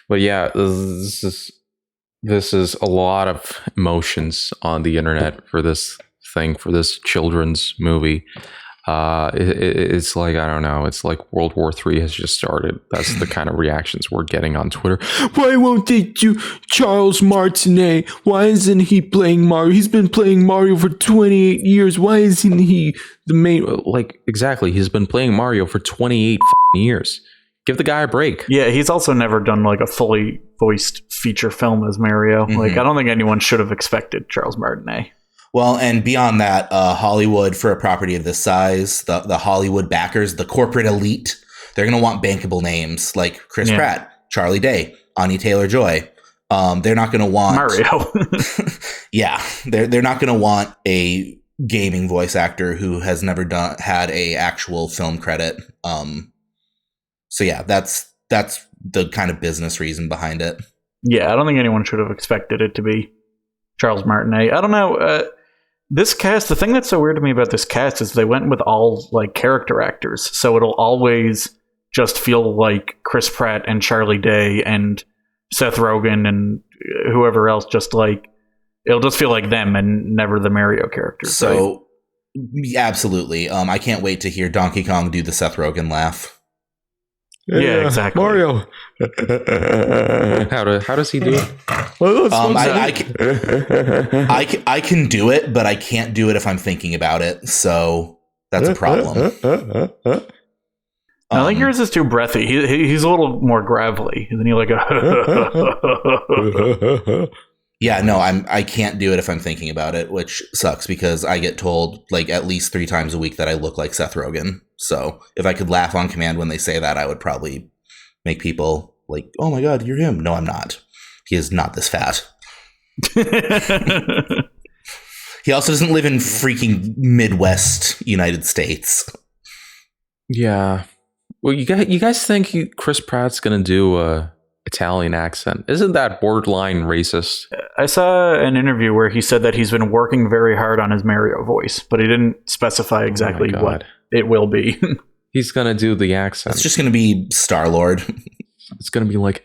[SPEAKER 2] but yeah, this is a lot of emotions on the internet for this children's movie. It's like, I don't know, it's like World War III has just started. That's the kind of reactions we're getting on Twitter. Why won't they do Charles Martinet? Why isn't he playing Mario? He's been playing Mario for 28 years. Why isn't he the main? Like, exactly, he's been playing Mario for 28 years. Give the guy a break.
[SPEAKER 4] Yeah, he's also never done like a fully voiced feature film as Mario. Like, I don't think anyone should have expected Charles Martinet.
[SPEAKER 3] Well, and beyond that, Hollywood, for a property of this size, the Hollywood backers, the corporate elite, they're going to want bankable names like Chris Pratt, Charlie Day, Anya Taylor-Joy. They're not going to want
[SPEAKER 4] Mario.
[SPEAKER 3] Yeah, they're not going to want a gaming voice actor who has never had a actual film credit. So yeah, that's the kind of business reason behind it.
[SPEAKER 4] Yeah, I don't think anyone should have expected it to be Charles Martinet. I don't know. This cast, the thing that's so weird to me about this cast is they went with all like character actors, so it'll always just feel like Chris Pratt and Charlie Day and Seth Rogen and whoever else. Just like it'll just feel like them and never the Mario characters.
[SPEAKER 3] So absolutely, I can't wait to hear Donkey Kong do the Seth Rogen laugh.
[SPEAKER 4] Yeah, exactly.
[SPEAKER 2] Mario. How does he do it?
[SPEAKER 3] I can do it, but I can't do it if I'm thinking about it. So that's a problem.
[SPEAKER 4] I think yours is too breathy. He's a little more gravelly. And then you like a
[SPEAKER 3] Yeah, no, I can't do it if I'm thinking about it, which sucks because I get told like at least 3 times a week that I look like Seth Rogen. So if I could laugh on command when they say that, I would probably make people like, oh my God, you're him. No, I'm not. He is not this fat. He also doesn't live in freaking Midwest United States.
[SPEAKER 2] Yeah. Well, you guys think Chris Pratt's going to do a Italian accent? Isn't that borderline racist?
[SPEAKER 4] I saw an interview where he said that he's been working very hard on his Mario voice, but he didn't specify exactly what it will be.
[SPEAKER 2] He's going to do the accent.
[SPEAKER 3] It's just going to be Star-Lord.
[SPEAKER 2] It's going to be like,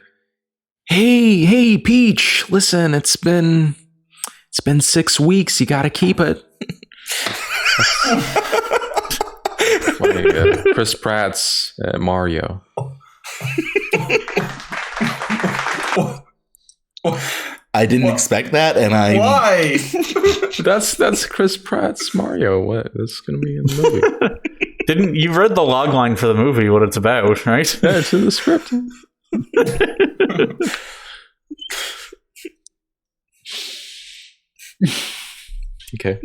[SPEAKER 2] hey, Peach, listen, it's been 6 weeks. You got to keep it. Like, Chris Pratt's Mario.
[SPEAKER 3] I didn't expect that, and
[SPEAKER 1] Why?
[SPEAKER 2] That's Chris Pratt's Mario. What? That's going to be in the movie.
[SPEAKER 4] You've read the logline for the movie, what it's about, right?
[SPEAKER 2] Yeah, it's in the script. Okay.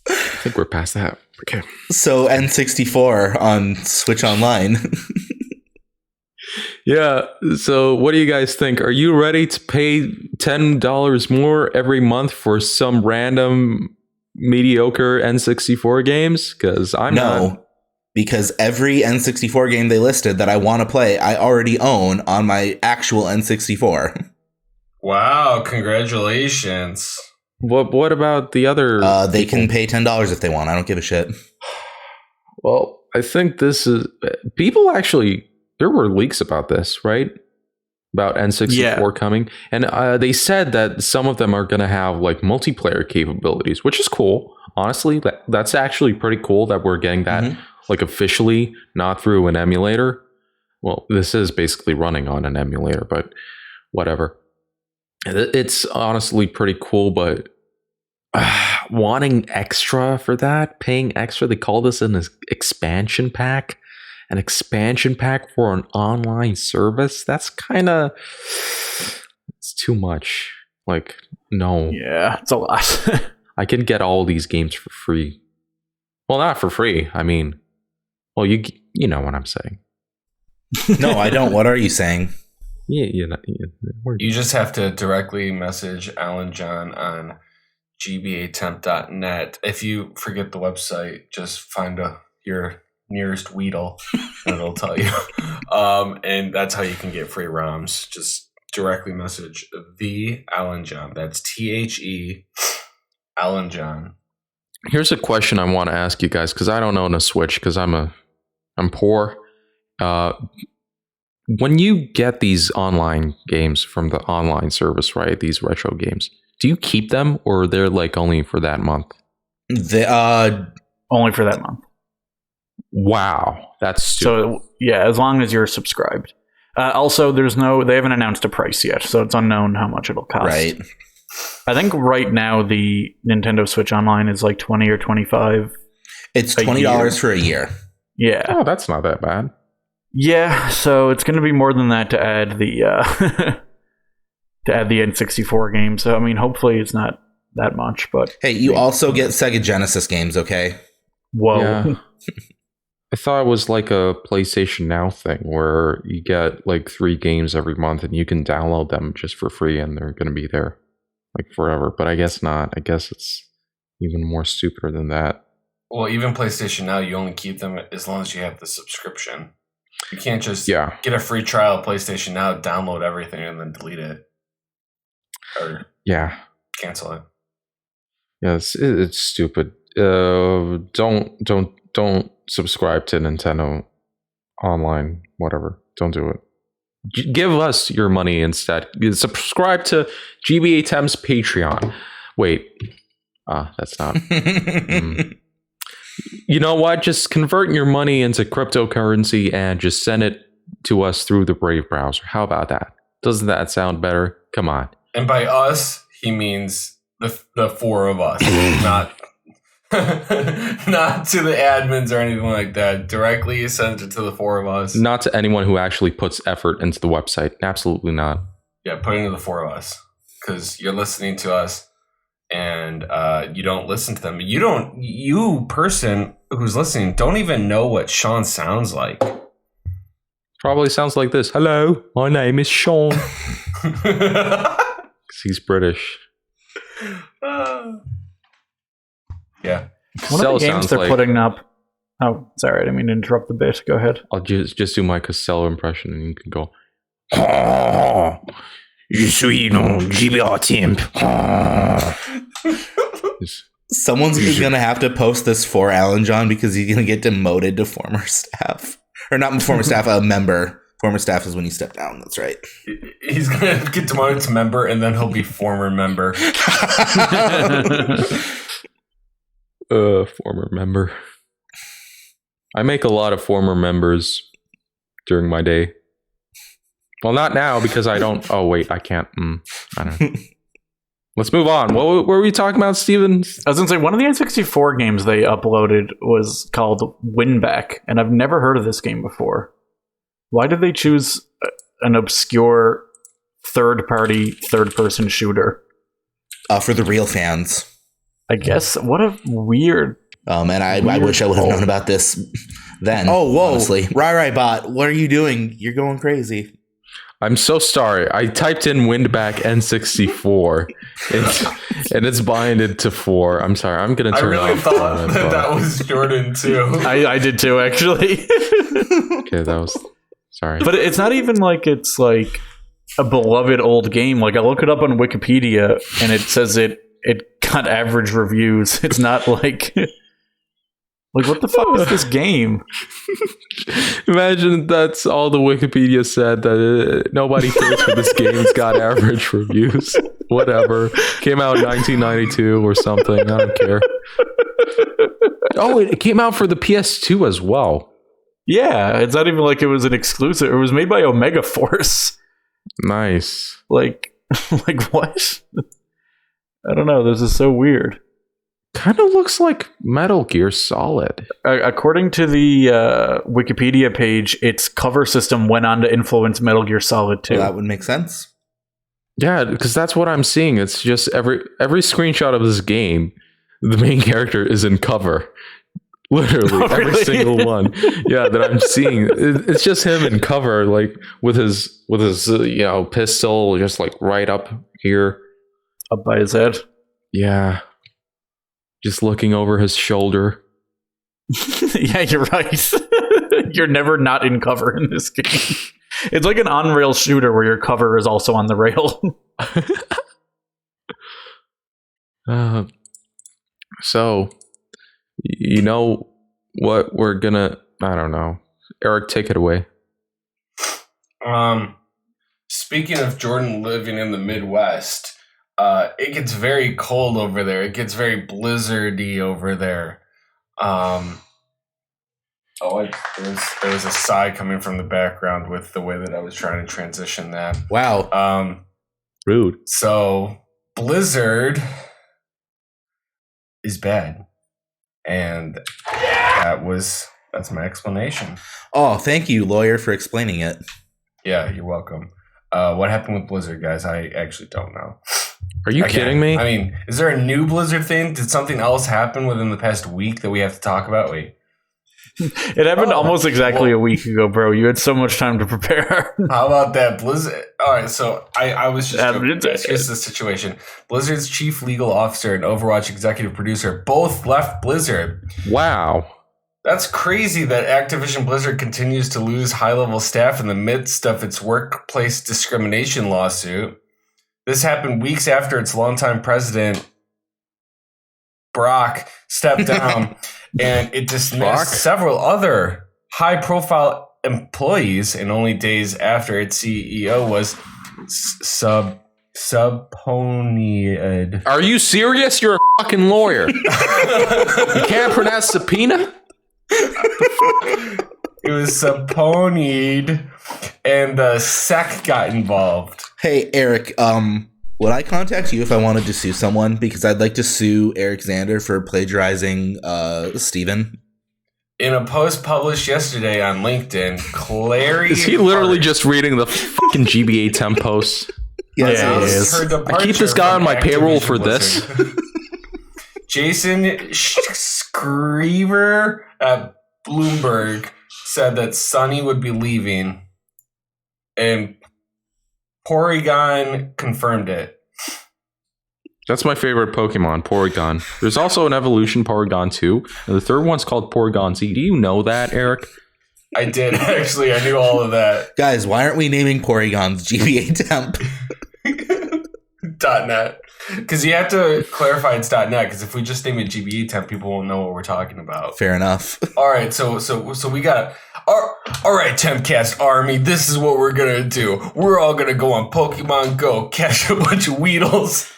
[SPEAKER 2] I think we're past that. Okay.
[SPEAKER 3] So N64 on Switch Online.
[SPEAKER 2] Yeah. So what do you guys think? Are you ready to pay $10 more every month for some random mediocre N64 games? Because I'm not.
[SPEAKER 3] Because every N64 game they listed that I want to play, I already own on my actual N64.
[SPEAKER 1] Wow, congratulations.
[SPEAKER 2] What about the other
[SPEAKER 3] they can pay $10 if they want. I don't give a shit.
[SPEAKER 2] Well, I think this is... People actually... There were leaks about this, right? About N64 coming. And they said that some of them are going to have like multiplayer capabilities, which is cool. Honestly, that's actually pretty cool that we're getting that like officially, not through an emulator. Well, this is basically running on an emulator, but whatever. It's honestly pretty cool, but wanting extra for that, paying extra, they call this an expansion pack. An expansion pack for an online service? That's kind of... It's too much. Like, no.
[SPEAKER 4] Yeah, it's a lot.
[SPEAKER 2] I can get all these games for free. Well, not for free. I mean... Well, you know what I'm saying.
[SPEAKER 3] No, I don't. What are you saying?
[SPEAKER 2] Yeah,
[SPEAKER 1] you just have to directly message Alan John on GBAtemp.net. If you forget the website, just find your nearest Weedle, and it'll tell you. And that's how you can get free ROMs. Just directly message the Alan John. That's THE Alan John.
[SPEAKER 2] Here's a question I want to ask you guys, because I don't own a Switch because I'm poor. When you get these online games from the online service, right? These retro games, do you keep them, or they're like only for that month?
[SPEAKER 4] Only for that month.
[SPEAKER 2] Wow, that's stupid.
[SPEAKER 4] So yeah, as long as you're subscribed. Also, they haven't announced a price yet, so it's unknown how much it'll cost.
[SPEAKER 3] Right.
[SPEAKER 4] I think right now the Nintendo Switch Online is like $20 or $25.
[SPEAKER 3] It's $20 for a year.
[SPEAKER 4] Yeah.
[SPEAKER 2] Oh, that's not that bad.
[SPEAKER 4] Yeah, so it's going to be more than that to add the to add the N64 game. So I mean, hopefully it's not that much. But
[SPEAKER 3] hey, you also get Sega Genesis games, okay?
[SPEAKER 4] Whoa.
[SPEAKER 2] Yeah. I thought it was like a PlayStation Now thing where you get like 3 games every month and you can download them just for free and they're going to be there like forever. But I guess not. I guess it's even more stupider than that.
[SPEAKER 1] Well, even PlayStation Now, you only keep them as long as you have the subscription. You can't just get a free trial of PlayStation Now, download everything, and then delete it. Or cancel it.
[SPEAKER 2] Yeah, it's stupid. Don't subscribe to Nintendo Online, whatever. Don't do it. Give us your money instead. Subscribe to GBAtemp's Patreon. Wait. That's not. You know what? Just convert your money into cryptocurrency and just send it to us through the Brave browser. How about that? Doesn't that sound better? Come on.
[SPEAKER 1] And by us, he means the 4 of us, not to the admins or anything like that. Directly send it to the 4 of us.
[SPEAKER 2] Not to anyone who actually puts effort into the website. Absolutely not.
[SPEAKER 1] Yeah, put it into the 4 of us because you're listening to us. And you don't listen to them. You person who's listening don't even know what Sean sounds like.
[SPEAKER 2] Probably sounds like this. Hello, my name is Sean. He's British.
[SPEAKER 1] Yeah.
[SPEAKER 4] One of the games they're putting up. Oh, sorry, I didn't mean to interrupt the bit. Go ahead.
[SPEAKER 2] I'll just do my Costello impression, and you can go. Oh, je suis non GBAtemp.
[SPEAKER 3] Someone's gonna have to post this for Alan John because he's gonna get demoted to former staff, or not former staff, a member. Former staff is when you step down. That's right.
[SPEAKER 1] He's gonna get demoted to member, and then he'll be former member.
[SPEAKER 2] Former member. I make a lot of former members during my day. Well, not now because I don't. Oh wait, I can't. I don't know. Let's move on. What were we talking about, Steven?
[SPEAKER 4] I was going to say, one of the N64 games they uploaded was called Winback, and I've never heard of this game before. Why did they choose an obscure third-party, third-person shooter?
[SPEAKER 3] For the real fans.
[SPEAKER 4] I guess. What a weird...
[SPEAKER 3] And I wish I would have known about this then. Oh, whoa. Honestly. Right, bot. What are you doing? You're going crazy.
[SPEAKER 2] I'm so sorry. I typed in Windback N64, and it's binded to 4. I'm sorry. I'm going to turn it off.
[SPEAKER 1] I really thought that was Jordan, too.
[SPEAKER 4] I did, too, actually.
[SPEAKER 2] Okay, that was... Sorry.
[SPEAKER 4] But it's not even like it's like a beloved old game. Like, I look it up on Wikipedia, and it says it got average reviews. It's not like... Like, what the fuck is this game?
[SPEAKER 2] Imagine that's all the Wikipedia said, that nobody cares for this game. It's got average reviews. Whatever. Came out in 1992 or something. I don't care. Oh, it came out for the PS2 as well.
[SPEAKER 4] Yeah, it's not even like it was an exclusive. It was made by Omega Force.
[SPEAKER 2] Nice.
[SPEAKER 4] Like what? I don't know. This is so weird.
[SPEAKER 2] Kind of looks like Metal Gear Solid.
[SPEAKER 4] According to the Wikipedia page, its cover system went on to influence Metal Gear Solid 2.
[SPEAKER 3] Well, that would make sense.
[SPEAKER 2] Yeah, because that's what I'm seeing. It's just every screenshot of this game, the main character is in cover. Literally, every single one. Yeah, that I'm seeing. It's just him in cover, like with his pistol just like right up here.
[SPEAKER 4] Up by his head?
[SPEAKER 2] Yeah. Just looking over his shoulder.
[SPEAKER 4] Yeah, you're right. You're never not in cover in this game. It's like an on-rail shooter where your cover is also on the rail.
[SPEAKER 2] So, you know what we're gonna... I don't know. Eric, take it away.
[SPEAKER 1] Speaking of Jordan living in the Midwest, it gets very cold over there. It gets very blizzardy over there. There was a sigh coming from the background with the way that I was trying to transition that.
[SPEAKER 3] Wow.
[SPEAKER 2] Rude.
[SPEAKER 1] So blizzard is bad, and that's my explanation.
[SPEAKER 3] Oh, thank you, lawyer, for explaining it.
[SPEAKER 1] Yeah, you're welcome. What happened with blizzard, guys? I actually don't know.
[SPEAKER 2] Are you kidding me?
[SPEAKER 1] I mean, is there a new blizzard thing? Did something else happen within the past week that we have to talk about? Wait.
[SPEAKER 4] It happened almost exactly a week ago, bro. You had so much time to prepare.
[SPEAKER 1] How about that, Blizzard? All right, so I was just joking.
[SPEAKER 4] That's
[SPEAKER 1] Here's the situation. Blizzard's chief legal officer and Overwatch executive producer both left Blizzard.
[SPEAKER 2] Wow.
[SPEAKER 1] That's crazy that Activision Blizzard continues to lose high-level staff in the midst of its workplace discrimination lawsuit. This happened weeks after its longtime president, Brock, stepped down, and it dismissed several other high-profile employees, and only days after its CEO was subpoenaed.
[SPEAKER 2] Are you serious? You're a fucking lawyer. You can't pronounce subpoena?
[SPEAKER 1] It was subpoenaed, and the SEC got involved.
[SPEAKER 3] Hey, Eric, would I contact you if I wanted to sue someone? Because I'd like to sue Ericzander for plagiarizing Steven.
[SPEAKER 1] In a post published yesterday on LinkedIn, Clary...
[SPEAKER 2] Is he literally just reading the fucking GBAtemp posts?
[SPEAKER 3] Yes,
[SPEAKER 4] Yeah,
[SPEAKER 3] it
[SPEAKER 4] he
[SPEAKER 3] is.
[SPEAKER 2] I keep this guy on my payroll for this.
[SPEAKER 1] Jason Screever at Bloomberg said that Sonny would be leaving, and Porygon confirmed it.
[SPEAKER 2] That's my favorite Pokemon, Porygon. There's also an evolution, Porygon 2, and the third one's called Porygon Z. Do you know that, Eric?
[SPEAKER 1] I did, actually. I knew all of that.
[SPEAKER 3] Guys, why aren't we naming Porygons GBAtemp?
[SPEAKER 1] .net. Because you have to clarify it's .net, because if we just name it GBAtemp, people won't know what we're talking about.
[SPEAKER 3] Fair enough.
[SPEAKER 1] All right, so we got... All right, Tempcast Army, this is what we're going to do. We're all going to go on Pokemon Go, catch a bunch of Weedles,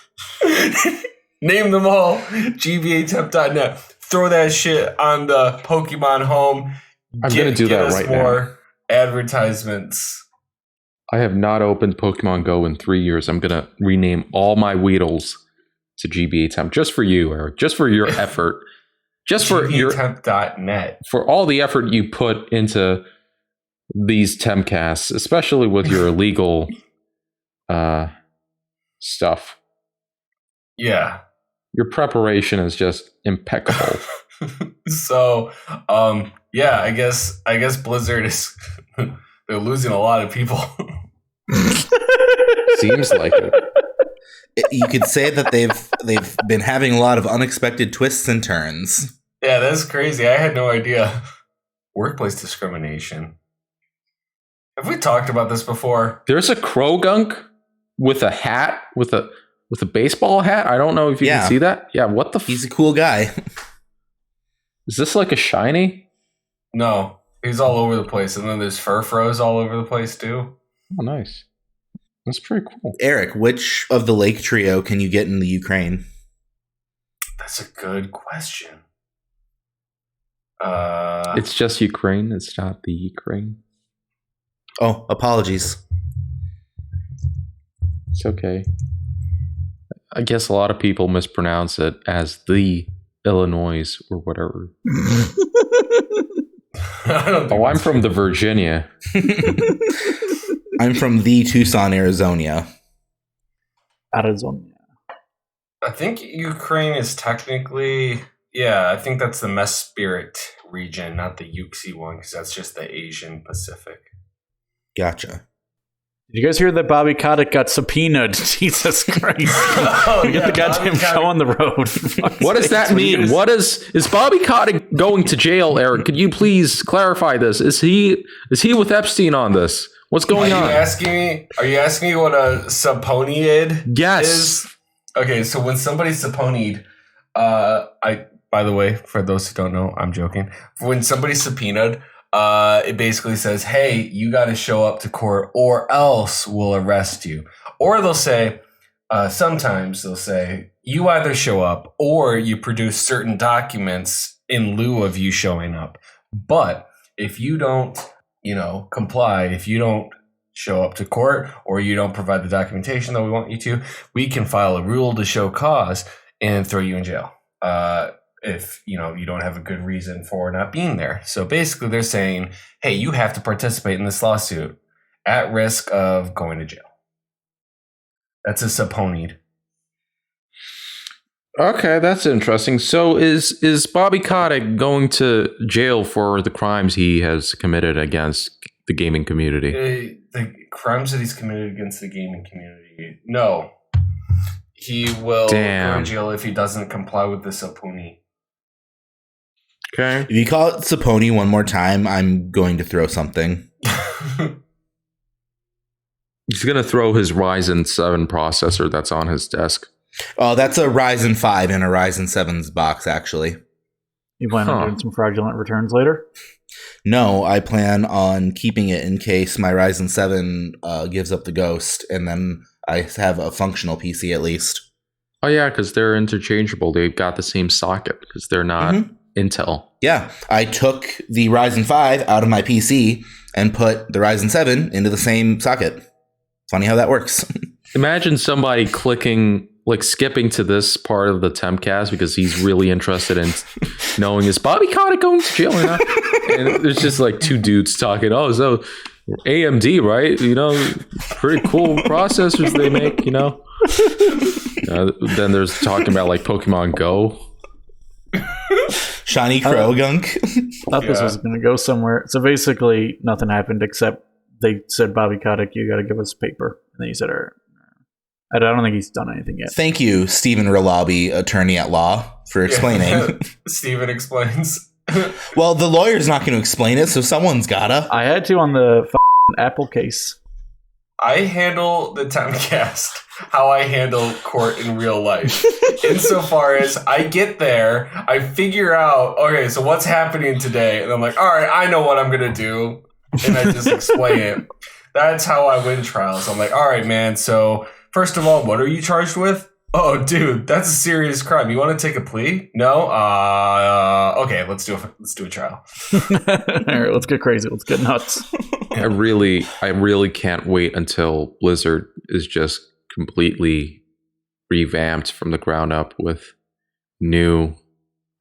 [SPEAKER 1] name them all, GBAtemp.net. Throw that shit on the Pokemon home.
[SPEAKER 2] I'm going to do that right now.
[SPEAKER 1] More advertisements.
[SPEAKER 2] I have not opened Pokemon Go in 3 years. I'm going to rename all my Weedles to GBAtemp just for you, Eric. Just for your effort. Just for your
[SPEAKER 1] GBAtemp.net.
[SPEAKER 2] For all the effort you put into these Tempcasts, especially with your illegal stuff.
[SPEAKER 1] Yeah.
[SPEAKER 2] Your preparation is just impeccable.
[SPEAKER 1] So, yeah, I guess Blizzard is they're losing a lot of people.
[SPEAKER 2] Seems like it.
[SPEAKER 3] You could say that they've been having a lot of unexpected twists and turns.
[SPEAKER 1] Yeah, that's crazy. I had no idea. Workplace discrimination. Have we talked about this before?
[SPEAKER 2] There's a Krogunk with a hat, with a baseball hat. I don't know if you can see that. Yeah, what the
[SPEAKER 3] He's a cool guy.
[SPEAKER 2] Is this like a shiny?
[SPEAKER 1] No, he's all over the place. And then there's Furfros all over the place too.
[SPEAKER 2] Oh, nice. That's pretty cool.
[SPEAKER 3] Eric, which of the Lake Trio can you get in the Ukraine?
[SPEAKER 1] That's a good question.
[SPEAKER 2] It's just Ukraine. It's not the Ukraine.
[SPEAKER 3] Oh, apologies.
[SPEAKER 2] It's okay. I guess a lot of people mispronounce it as the Illinois or whatever. I'm from the Virginia.
[SPEAKER 3] I'm from the Tucson, Arizona.
[SPEAKER 4] Arizona.
[SPEAKER 1] I think Ukraine is technically... Yeah, I think that's the Mespirit region, not the Yuxi one, because that's just the Asian Pacific.
[SPEAKER 3] Gotcha.
[SPEAKER 4] Did you guys hear that Bobby Kotick got subpoenaed? Jesus Christ. Get the goddamn show on the road.
[SPEAKER 2] What does that mean? Is Bobby Kotick going to jail, Eric? Could you please clarify this? Is he with Epstein on this? What's going on?
[SPEAKER 1] Are you asking me what a subpoenaed is? Okay, so when somebody's subpoenaed, by the way, for those who don't know, I'm joking. When somebody's subpoenaed, it basically says, hey, you got to show up to court or else we'll arrest you. Or they'll say, sometimes they'll say, you either show up or you produce certain documents in lieu of you showing up. But if you don't, comply, if you don't show up to court or you don't provide the documentation that we want you to, we can file a rule to show cause and throw you in jail. If you don't have a good reason for not being there. So basically they're saying, hey, you have to participate in this lawsuit at risk of going to jail. That's a subpoenaed.
[SPEAKER 2] Okay, that's interesting. So is Bobby Kotick going to jail for the crimes he has committed against the gaming community?
[SPEAKER 1] The crimes that he's committed against the gaming community? No. He will go to jail if he doesn't comply with the subpoena.
[SPEAKER 2] Okay.
[SPEAKER 3] If you call it subpoena one more time, I'm going to throw something.
[SPEAKER 2] He's going to throw his Ryzen 7 processor that's on his desk.
[SPEAKER 3] Oh, that's a Ryzen 5 and a Ryzen 7's box, actually.
[SPEAKER 4] You plan on doing some fraudulent returns later?
[SPEAKER 3] No, I plan on keeping it in case my Ryzen 7 gives up the ghost, and then I have a functional PC at least.
[SPEAKER 2] Oh, yeah, because they're interchangeable. They've got the same socket because they're not Intel.
[SPEAKER 3] Yeah, I took the Ryzen 5 out of my PC and put the Ryzen 7 into the same socket. Funny how that works.
[SPEAKER 2] Imagine somebody skipping to this part of the Tempcast because he's really interested in knowing, is Bobby Kotick going to jail or not? And there's just like two dudes talking, oh, so AMD, right? Pretty cool processors they make, Then there's talking about like Pokemon Go.
[SPEAKER 3] Shiny Crow gunk.
[SPEAKER 4] Thought this was going to go somewhere. So basically, nothing happened except they said, Bobby Kotick, you got to give us paper. And then he said, I don't think he's done anything yet.
[SPEAKER 3] Thank you, Stephen Rilabi, attorney at law, for explaining.
[SPEAKER 1] Stephen explains.
[SPEAKER 3] Well, the lawyer's not going to explain it, so someone's gotta.
[SPEAKER 4] I had to on the Apple case.
[SPEAKER 1] I handle the Tempcast how I handle court in real life. Insofar as I get there, I figure out, okay, so what's happening today? And I'm like, all right, I know what I'm going to do. And I just explain it. That's how I win trials. I'm like, all right, man, so first of all, what are you charged with? Oh, dude, that's a serious crime. You want to take a plea? No? Okay, let's do a trial.
[SPEAKER 4] All right, let's get crazy. Let's get nuts.
[SPEAKER 2] I really can't wait until Blizzard is just completely revamped from the ground up with new,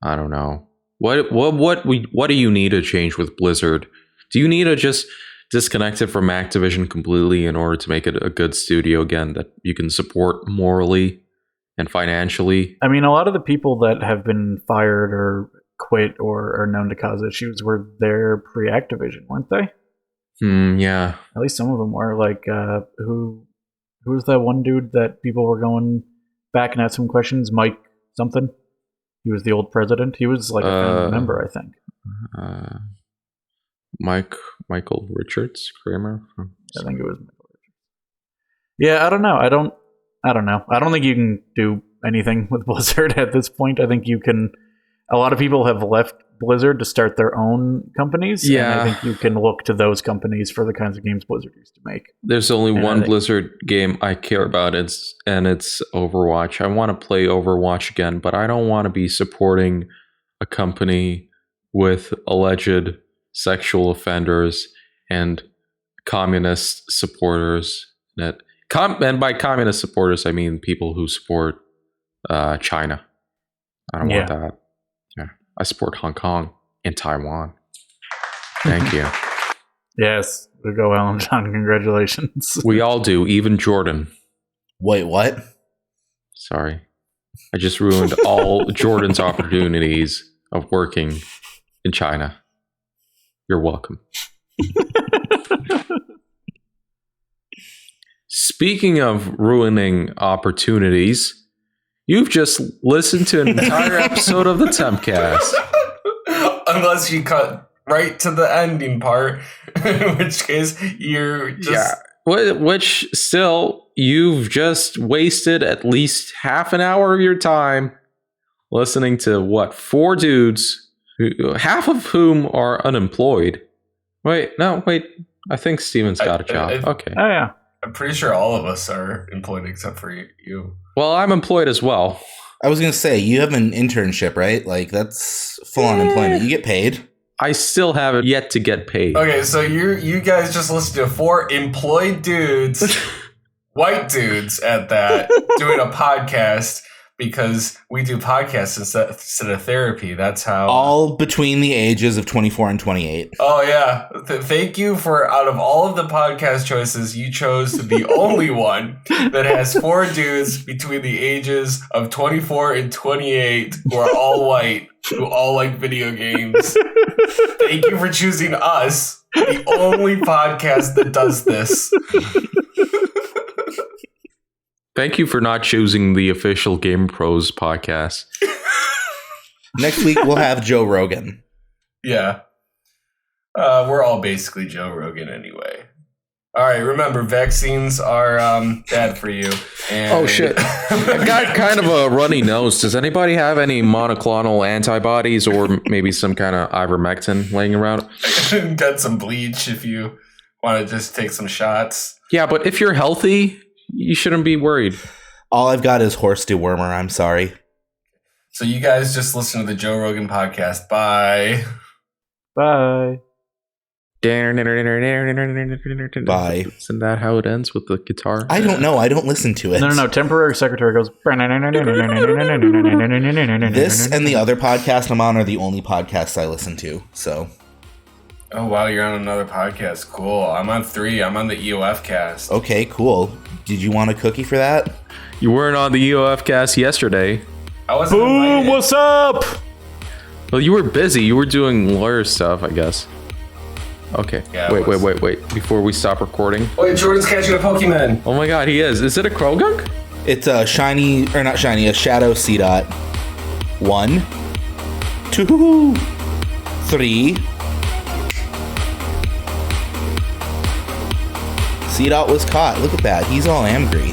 [SPEAKER 2] I don't know. What do you need to change with Blizzard? Do you need to just disconnect it from Activision completely in order to make it a good studio again that you can support morally and financially?
[SPEAKER 4] I mean, a lot of the people that have been fired or quit or are known to cause issues were there pre-Activision, weren't they?
[SPEAKER 2] Yeah.
[SPEAKER 4] At least some of them were. Like, who was that one dude that people were going back and asked some questions? Mike something? He was the old president. He was like a family member, I think.
[SPEAKER 2] Michael Richards, Kramer?
[SPEAKER 4] I think it was Michael Richards. Yeah, I don't know. I don't know. I don't think you can do anything with Blizzard at this point. I think you can. A lot of people have left Blizzard to start their own companies.
[SPEAKER 2] Yeah.
[SPEAKER 4] And I think you can look to those companies for the kinds of games Blizzard used to make.
[SPEAKER 2] There's only one Blizzard game I care about, and it's Overwatch. I want to play Overwatch again, but I don't want to be supporting a company with alleged sexual offenders and communist supporters. And by communist supporters, I mean people who support China. I don't want that. Yeah, I support Hong Kong and Taiwan. Thank you.
[SPEAKER 4] Yes, we go, Alan John. Congratulations.
[SPEAKER 2] We all do, even Jordan.
[SPEAKER 3] Wait, what?
[SPEAKER 2] Sorry, I just ruined all Jordan's opportunities of working in China. You're welcome. Speaking of ruining opportunities, you've just listened to an entire episode of the Tempcast.
[SPEAKER 1] Unless you cut right to the ending part, in which case you're just...
[SPEAKER 2] Yeah, which still, you've just wasted at least half an hour of your time listening to, 4 dudes, half of whom are unemployed. Wait, I think Steven's got a job. Okay.
[SPEAKER 4] Oh, yeah.
[SPEAKER 1] I'm pretty sure all of us are employed except for you.
[SPEAKER 2] Well, I'm employed as well.
[SPEAKER 3] I was going to say, you have an internship, right? Like, that's full-on employment. You get paid.
[SPEAKER 2] I still have yet to get paid.
[SPEAKER 1] Okay, so you guys just listened to 4 employed dudes, white dudes at that, doing a podcast because we do podcasts instead of therapy. That's how...
[SPEAKER 3] All between the ages of 24 and 28.
[SPEAKER 1] Oh, yeah. Thank you for, out of all of the podcast choices, you chose to be the only one that has 4 dudes between the ages of 24 and 28 who are all white, who all like video games. Thank you for choosing us, the only podcast that does this.
[SPEAKER 2] Thank you for not choosing the official Game Pros podcast.
[SPEAKER 3] Next week, we'll have Joe Rogan.
[SPEAKER 1] Yeah. We're all basically Joe Rogan anyway. All right, remember, vaccines are bad for you. And
[SPEAKER 2] oh, shit. I've got kind of a runny nose. Does anybody have any monoclonal antibodies or maybe some kind of ivermectin laying around?
[SPEAKER 1] Got some bleach if you want to just take some shots.
[SPEAKER 2] Yeah, but if you're healthy, you shouldn't be worried.
[SPEAKER 3] All I've got is horse dewormer. I'm sorry.
[SPEAKER 1] So you guys just listen to the Joe Rogan podcast. Bye.
[SPEAKER 4] Bye.
[SPEAKER 3] Bye.
[SPEAKER 2] Isn't that how it ends with the guitar?
[SPEAKER 3] I don't know. I don't listen to it.
[SPEAKER 4] No. Temporary secretary goes.
[SPEAKER 3] This and the other podcast I'm on are the only podcasts I listen to. So.
[SPEAKER 1] Oh, wow. You're on another podcast. Cool. I'm on 3. I'm on the EOF cast.
[SPEAKER 3] Okay, cool. Did you want a cookie for that?
[SPEAKER 2] You weren't on the EOF cast yesterday.
[SPEAKER 1] I wasn't
[SPEAKER 4] Boom,
[SPEAKER 1] invited.
[SPEAKER 4] what's up?
[SPEAKER 2] Well, you were busy. You were doing lawyer stuff, I guess. Okay.
[SPEAKER 1] Yeah,
[SPEAKER 2] wait. Before we stop recording.
[SPEAKER 1] Wait, Jordan's catching a Pokemon.
[SPEAKER 2] Oh my god, he is. Is it a Krogunk?
[SPEAKER 3] It's a shiny, or not shiny, a shadow C-Dot. 1, 2, 3. C-Dot was caught. Look at that. He's all angry.